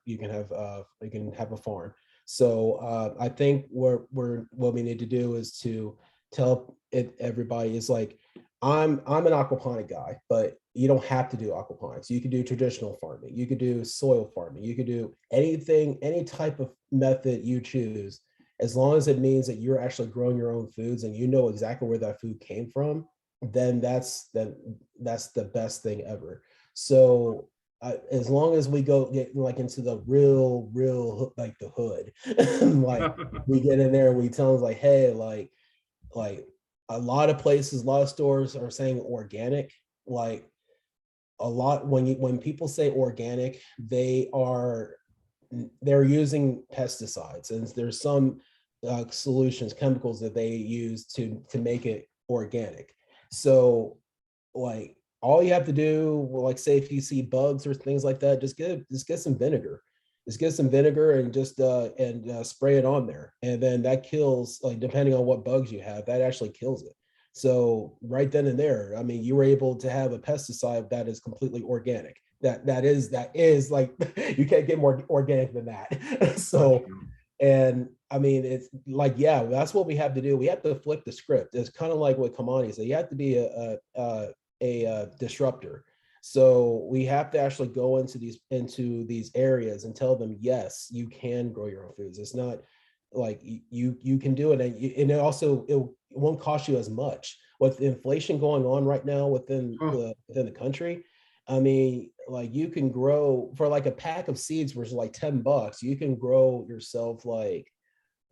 a farm. So I think what we need to do is to tell everybody is like, I'm an aquaponic guy, but you don't have to do aquaponics. You can do traditional farming. You could do soil farming. You could do anything, any type of method you choose, as long as it means that you're actually growing your own foods and you know exactly where that food came from. Then that's the best thing ever. So as long as we get like into the real like the hood, like we get in there and we tell them like, hey, like a lot of places, a lot of stores are saying organic. Like a lot when people say organic, they're using pesticides, and there's some solutions, chemicals that they use to make it organic. So like all you have to do, like say if you see bugs or things like that, just get some vinegar. Just get some vinegar and just spray it on there. And then that kills, like depending on what bugs you have, that actually kills it. So right then and there, I mean, you were able to have a pesticide that is completely organic. That is like you can't get more organic than that. So and I mean, it's like, yeah, that's what we have to do. We have to flip the script. It's kind of like what Kamani said. You have to be a disruptor. So we have to actually go into these areas and tell them, yes, you can grow your own foods. It's not like you can do it, and it won't cost you as much. With inflation going on right now within the country, I mean, like you can grow for like a pack of seeds versus like $10. You can grow yourself like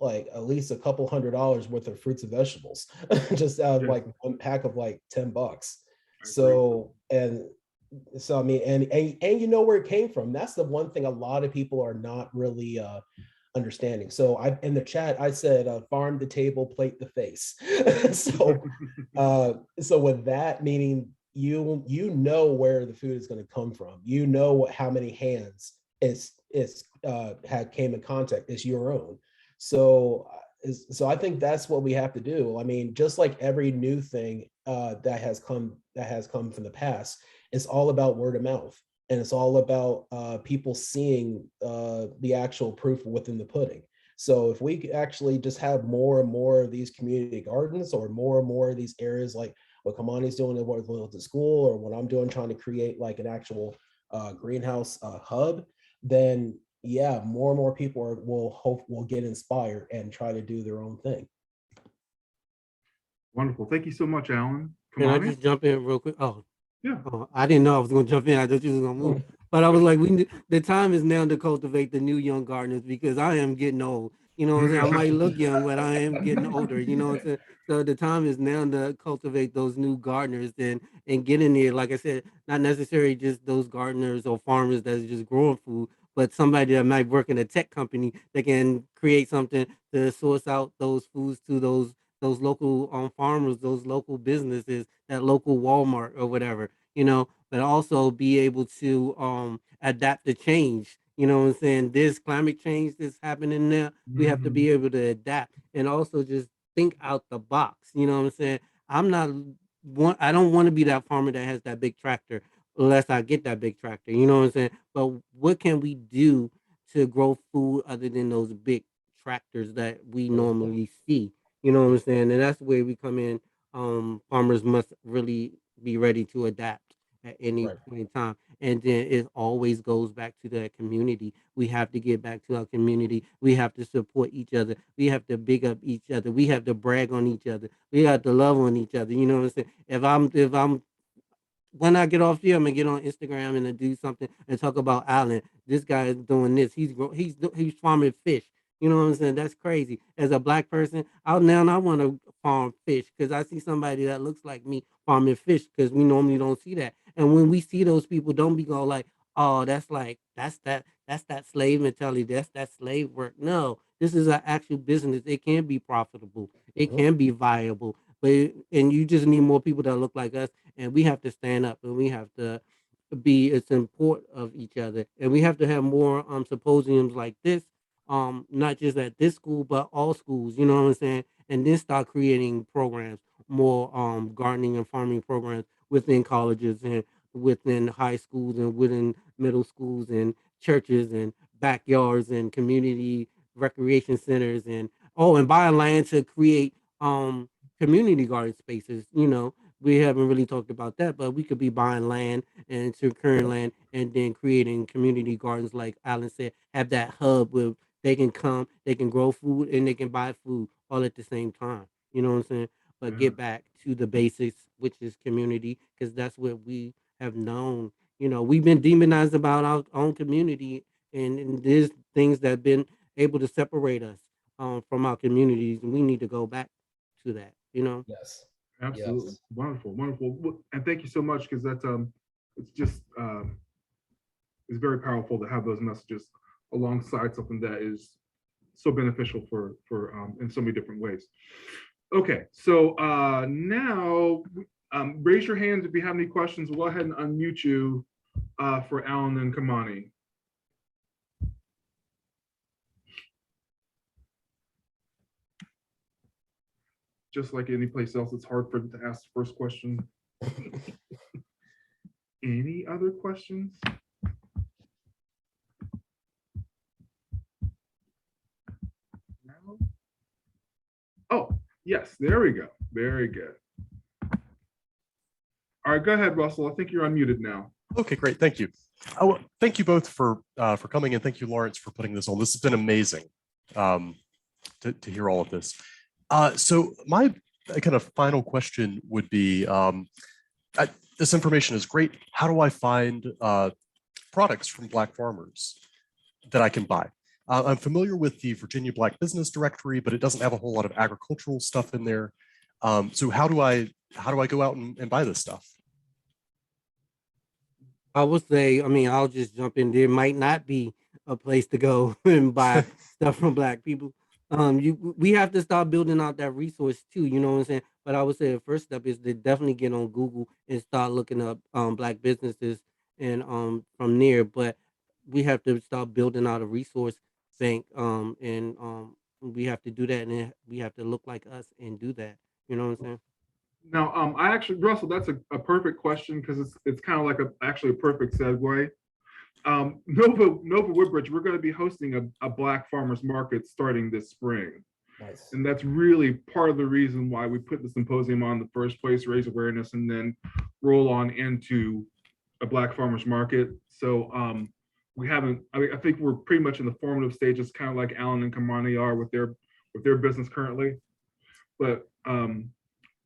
at least a couple $100 worth of fruits and vegetables just out of like one pack of like $10. So I mean, and you know where it came from. That's the one thing a lot of people are not really understanding. So I in the chat I said farm the table, plate the face. So so with that meaning you know where the food is going to come from. You know how many hands it's had came in contact. It's your own. So so I think that's what we have to do. I mean, just like every new thing that has come from the past, it's all about word of mouth, and it's all about people seeing the actual proof within the pudding. So if we actually just have more and more of these community gardens, or more and more of these areas like what Kamani's doing at the school, or what I'm doing, trying to create like an actual greenhouse hub, then yeah, more and more people will get inspired and try to do their own thing. Wonderful. Thank you so much, Alan. Can I just jump in real quick? Yeah. I didn't know I was going to jump in. I thought you was going to move. But I was like, the time is now to cultivate the new young gardeners, because I am getting old. You know what I'm saying? I might look young, but I am getting older. You know what I'm saying? So the time is now to cultivate those new gardeners and get in there. Like I said, not necessarily just those gardeners or farmers that's just growing food, but somebody that might work in a tech company that can create something to source out those foods to those local farmers, those local businesses, that local Walmart or whatever, but also be able to adapt to change. You know what I'm saying? This climate change that's happening now, we have to be able to adapt and also just think out the box. You know what I'm saying? I'm not I don't want to be that farmer that has that big tractor unless I get that big tractor. You know what I'm saying? But what can we do to grow food other than those big tractors that we normally see? You know what I'm saying? And that's where we come in. Farmers must really be ready to adapt at any point in time. And then it always goes back to that community. We have to get back to our community. We have to support each other. We have to big up each other. We have to brag on each other. We have to love on each other. You know what I'm saying? If I'm when I get off here, I'm gonna get on Instagram and do something and talk about Alan. This guy is doing this. He's farming fish. You know what I'm saying? That's crazy. As a black person, out now I want to farm fish because I see somebody that looks like me farming fish, because we normally don't see that. And when we see those people, don't be going like, oh, that's that slave mentality. That's that slave work. No, this is an actual business. It can be profitable. It can be viable. And you just need more people that look like us, and we have to stand up, and we have to be a support of each other, and we have to have more symposiums like this, not just at this school but all schools. You know what I'm saying? And then start creating programs, more gardening and farming programs within colleges and within high schools and within middle schools and churches and backyards and community recreation centers, and buy land to create community garden spaces. We haven't really talked about that, but we could be buying land and securing land and then creating community gardens, like Alan said, have that hub where they can come, they can grow food, and they can buy food all at the same time. You know what I'm saying? But get back to the basics, which is community, because that's what we have known. We've been demonized about our own community, and there's things that have been able to separate us from our communities, and we need to go back to that. Yes. Absolutely. Yes. Wonderful. Wonderful. And thank you so much, because that's it's just it's very powerful to have those messages alongside something that is so beneficial for in so many different ways. Okay, so now raise your hands if you have any questions. We'll go ahead and unmute you for Alan and Kamani. Just like any place else, it's hard for them to ask the first question. Any other questions? No? Oh, yes, there we go. Very good. All right, go ahead, Russell. I think you're unmuted now. Okay, great. Thank you. Thank you both for coming, and thank you, Lawrence, for putting this on. This has been amazing to hear all of this. So my kind of final question would be, this information is great. How do I find products from Black farmers that I can buy? I'm familiar with the Virginia Black Business Directory, but it doesn't have a whole lot of agricultural stuff in there. So how do I go out and buy this stuff? I would say, I'll just jump in. There might not be a place to go and buy stuff from Black people. We have to start building out that resource too. You know what I'm saying? But I would say the first step is to definitely get on Google and start looking up Black businesses and from there. But we have to start building out a resource bank and we have to do that, and then we have to look like us and do that. You know what I'm saying? Now, I actually, Russell, that's a perfect question because it's kind of like actually a perfect segue. Nova Woodbridge, we're going to be hosting a Black farmers market starting this spring. Nice. And that's really part of the reason why we put the symposium on in the first place, raise awareness, and then roll on into a Black farmers market. So we haven't, I think we're pretty much in the formative stages, kind of like Alan and Kamani are with their business currently. But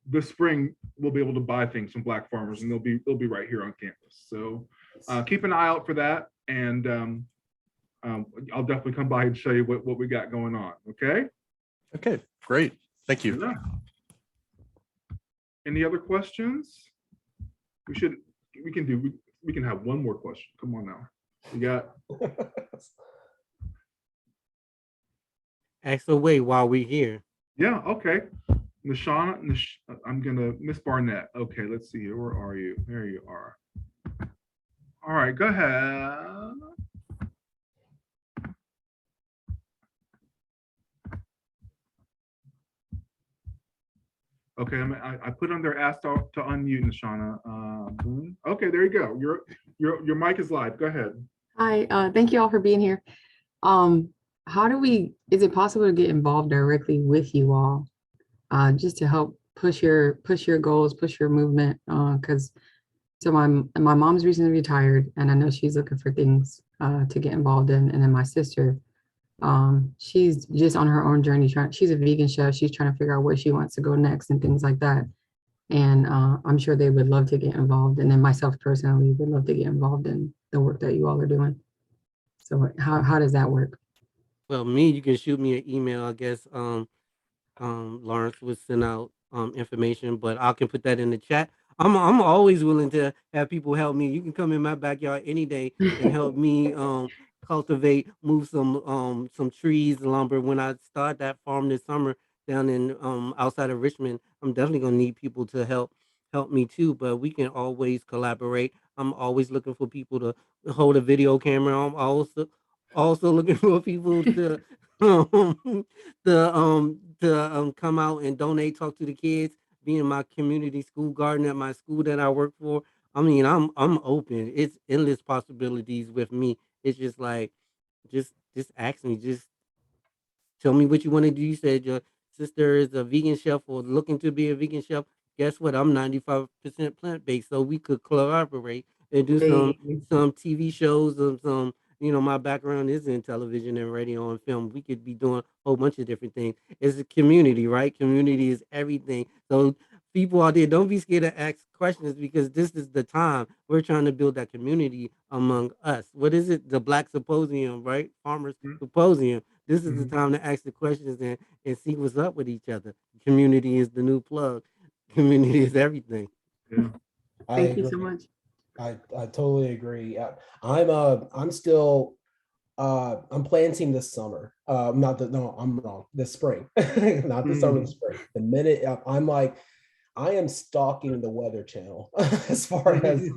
this spring we'll be able to buy things from Black farmers, and they'll be right here on campus. So keep an eye out for that, and I'll definitely come by and show you what we got going on. Okay. Okay, great. Thank you. Yeah. Any other questions? We can have one more question. Come on now. You got Ask away while we're here. yeah, okay. I'm gonna Miss Barnett. Okay, let's see here. Where are you? There you are. All right, go ahead. Okay, I put on there asked to unmute, Nashana. Okay, there you go. Your mic is live. Go ahead. Hi, thank you all for being here. Is it possible to get involved directly with you all, just to help push your goals, push your movement? So my mom's recently retired, and I know she's looking for things to get involved in. And then my sister, she's just on her own journey. She's a vegan chef. She's trying to figure out where she wants to go next and things like that. And I'm sure they would love to get involved. And then myself personally would love to get involved in the work that you all are doing. So how does that work? Well, you can shoot me an email. I guess Lawrence would send out information, but I can put that in the chat. I'm always willing to have people help me. You can come in my backyard any day and help me cultivate, move some trees, lumber. When I start that farm this summer down in outside of Richmond, I'm definitely gonna need people to help me too. But we can always collaborate. I'm always looking for people to hold a video camera. I'm also looking for people to um, come out and donate, talk to the kids, be in my community school garden at my school that I work for. I mean, I'm open. It's endless possibilities with me. It's just like just ask me, just tell me what you want to do. You said your sister is a vegan chef or looking to be a vegan chef. Guess what? I'm 95% plant based, so we could collaborate and do Amazing. some TV shows and some. My background is in television and radio and film. We could be doing a whole bunch of different things. It's a community, right? Community is everything. So people out there, don't be scared to ask questions because this is the time we're trying to build that community among us. What is it? The Black Symposium, right? Farmers Symposium. This is the time to ask the questions and see what's up with each other. Community is the new plug. Community is everything. Yeah. Thank you so much. I totally agree. I'm still I'm planting this summer. I'm wrong. This spring, not the summer, the spring. The minute I'm like, I am stalking the Weather Channel as far as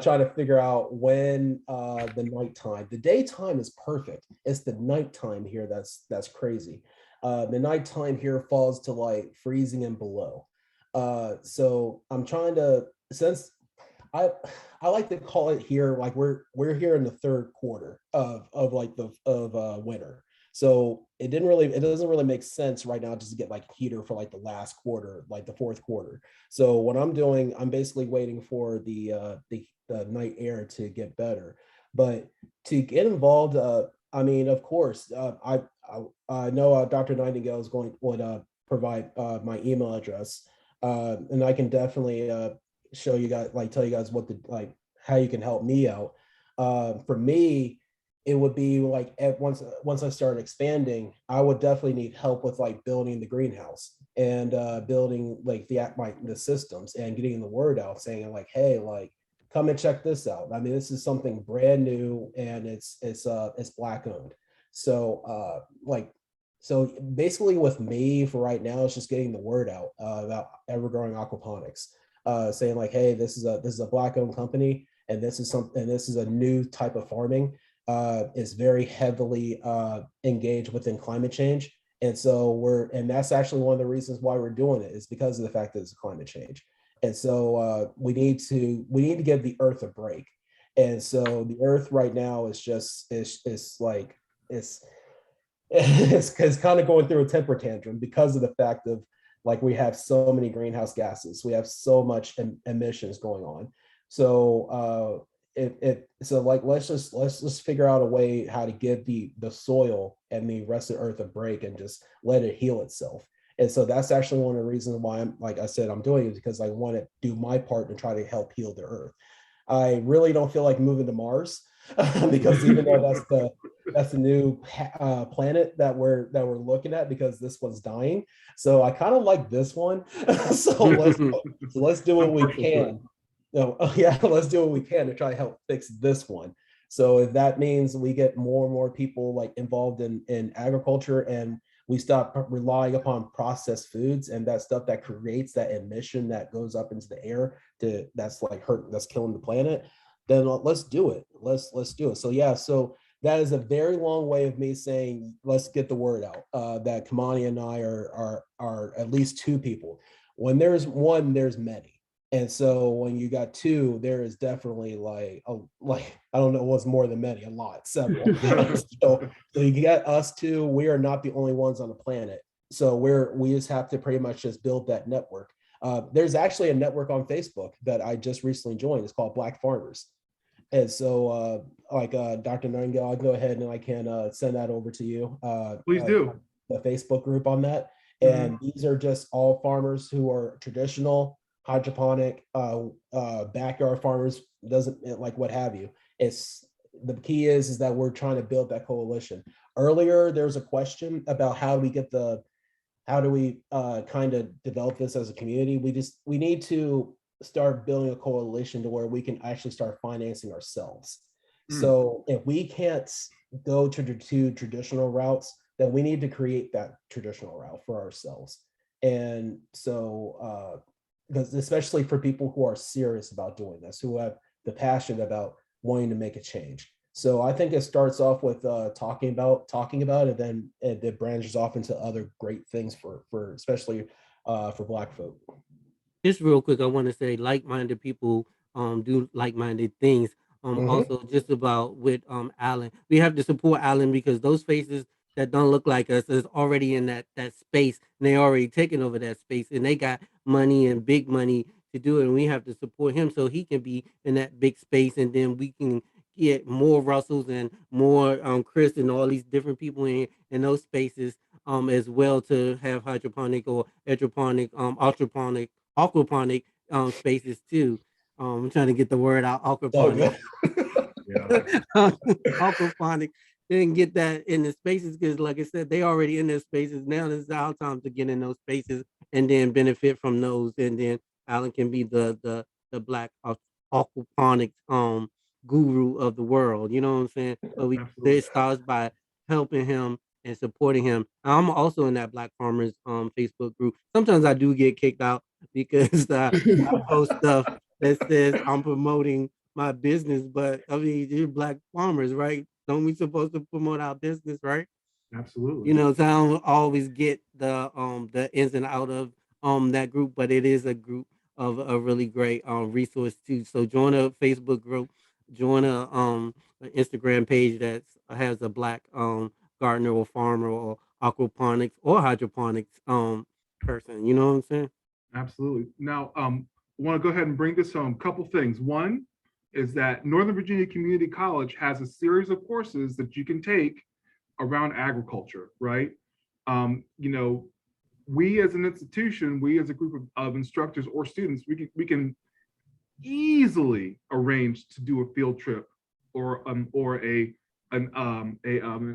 trying to figure out when the nighttime. The daytime is perfect. It's the nighttime here that's crazy. The nighttime here falls to like freezing and below. So I'm trying to, since I like to call it here, like we're here in the third quarter of winter. So it doesn't really make sense right now just to get like heater for like the last quarter, like the fourth quarter. So what I'm doing, I'm basically waiting for the night air to get better. But to get involved, I mean, of course, I know Dr. Nightingale would provide my email address, and I can definitely show you guys, like tell you guys how you can help me out. For me, it would be like once I start expanding, I would definitely need help with like building the greenhouse and building like the systems and getting the word out, saying like, hey, like come and check this out. I mean, this is something brand new, and it's Black owned. So so basically with me for right now, it's just getting the word out about ever-growing aquaponics, saying like, hey, this is a Black owned company, and this is a new type of farming. Is very heavily engaged within climate change. And so and that's actually one of the reasons why we're doing it, is because of the fact that it's climate change. And so we need to give the earth a break. And so the earth right now is just it's like it's it's kind of going through a temper tantrum because of the fact of, like, we have so many greenhouse gases, we have so much emissions going on. So so like let's just figure out a way how to give the soil and the rest of the earth a break and just let it heal itself. And so that's actually one of the reasons why I'm, like I said, I'm doing it, because I want to do my part and try to help heal the earth. I really don't feel like moving to Mars because even though that's the new planet that we're looking at, because this one's dying. So I kind of like this one. So let's do what we can. No, yeah, let's do what we can to try to help fix this one. So if that means we get more and more people like involved in agriculture, and we stop relying upon processed foods and that stuff that creates that emission that goes up into the air that's killing the planet, then let's do it. Let's do it. So yeah, so that is a very long way of me saying let's get the word out that Kamani and I are at least two people. When there's one, there's many. And so when you got two, there is definitely like I don't know what's more than many, a lot, several. So you got us two. We are not the only ones on the planet. So we just have to pretty much just build that network. There's actually a network on Facebook that I just recently joined. It's called Black Farmers. And so Dr. Nightingale, I'll go ahead and I can send that over to you. Please do. The Facebook group on that. And these are just all farmers who are traditional, hydroponic, backyard farmers, doesn't like what have you. It's the key is that we're trying to build that coalition. Earlier, there was a question about how do we kind of develop this as a community. We need to start building a coalition to where we can actually start financing ourselves. So if we can't go to traditional routes, then we need to create that traditional route for ourselves. And so because especially for people who are serious about doing this, who have the passion about wanting to make a change. So I think it starts off with talking about it, then it branches off into other great things for especially for Black folk. Just real quick, I want to say like-minded people do like-minded things. Also just about with Alan. We have to support Alan because those faces that don't look like us is already in that space, and they already taken over that space, and they got money and big money to do it, and we have to support him so he can be in that big space, and then we can get more Russells and more Chris and all these different people in those spaces as well, to have hydroponic or hydroponic ultraponic aquaponic spaces too. I'm trying to get the word out, aquaponic. Aquaponic. Didn't get that in the spaces because, like I said, they already in their spaces. Now it's our time to get in those spaces and then benefit from those. And then Alan can be the Black aquaponics guru of the world. You know what I'm saying? But it starts by helping him and supporting him. I'm also in that Black Farmers Facebook group. Sometimes I do get kicked out because I post stuff that says I'm promoting my business, but I mean, you're Black farmers, right? Don't we supposed to promote our business, right? Absolutely. You know, so I don't always get the ins and out of that group, but it is a group of a really great resource too. So join a Facebook group, join an Instagram page that has a Black gardener or farmer or aquaponics or hydroponics person. You know what I'm saying? Absolutely. Now, I want to go ahead and bring this home. Couple things. One is that Northern Virginia Community College has a series of courses that you can take around agriculture, right? You know, we as an institution, we as a group of instructors or students, we can easily arrange to do a field trip or an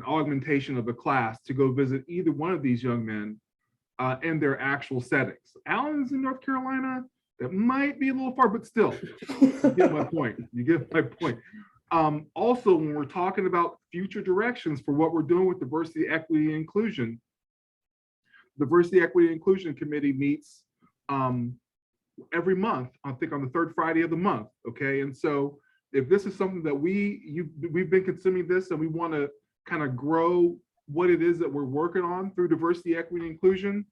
augmentation of a class to go visit either one of these young men in their actual settings. Alan is in North Carolina. That might be a little far, but still, you get my point. You get my point. Also, when we're talking about future directions for what we're doing with diversity, equity, and inclusion, Diversity, Equity, and Inclusion Committee meets every month, I think on the third Friday of the month, okay? And so if this is something that we've been consuming this and we want to kind of grow what it is that we're working on through diversity, equity, and inclusion,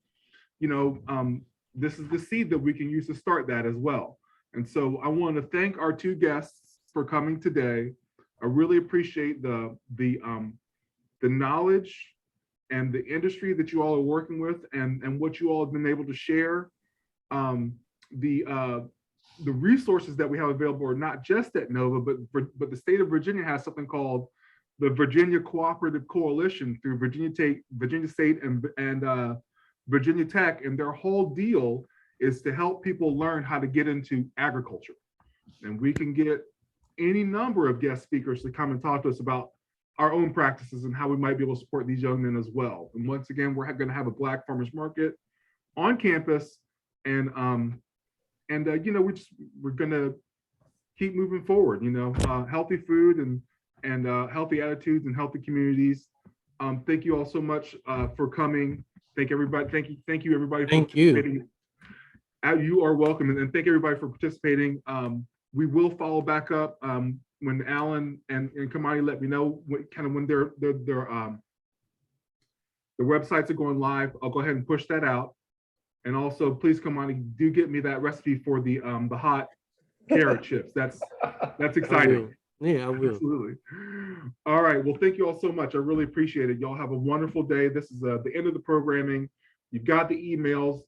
you know, this is the seed that we can use to start that as well. And so I want to thank our two guests for coming today. I really appreciate the knowledge and the industry that you all are working with and what you all have been able to share. The resources that we have available are not just at NOVA, but the state of Virginia has something called the Virginia Cooperative Coalition through Virginia State and Virginia Tech, and their whole deal is to help people learn how to get into agriculture. And we can get any number of guest speakers to come and talk to us about our own practices and how we might be able to support these young men as well. And once again, we're going to have a Black Farmers Market on campus, and you know, we're going to keep moving forward. You know, healthy food and healthy attitudes and healthy communities. Thank you all so much for coming. Thank everybody. Thank you everybody for participating. You are welcome, and thank everybody for participating. We will follow back up when Alan and Kamani let me know when their websites are going live. I'll go ahead and push that out. And also, please, Kamani, do get me that recipe for the hot carrot chips. That's exciting. Yeah, I will. Absolutely. All right. Well, thank you all so much. I really appreciate it. Y'all have a wonderful day. This is the end of the programming. You've got the emails.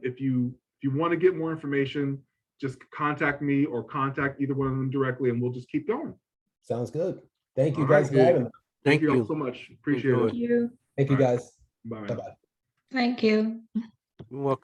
If you want to get more information, just contact me or contact either one of them directly, and we'll just keep going. Sounds good. Thank you All guys right. for having me. Thank you all so much. Appreciate Enjoy. it. Thank you. Thank you All right. guys. Bye. Bye-bye. Thank you. You're welcome.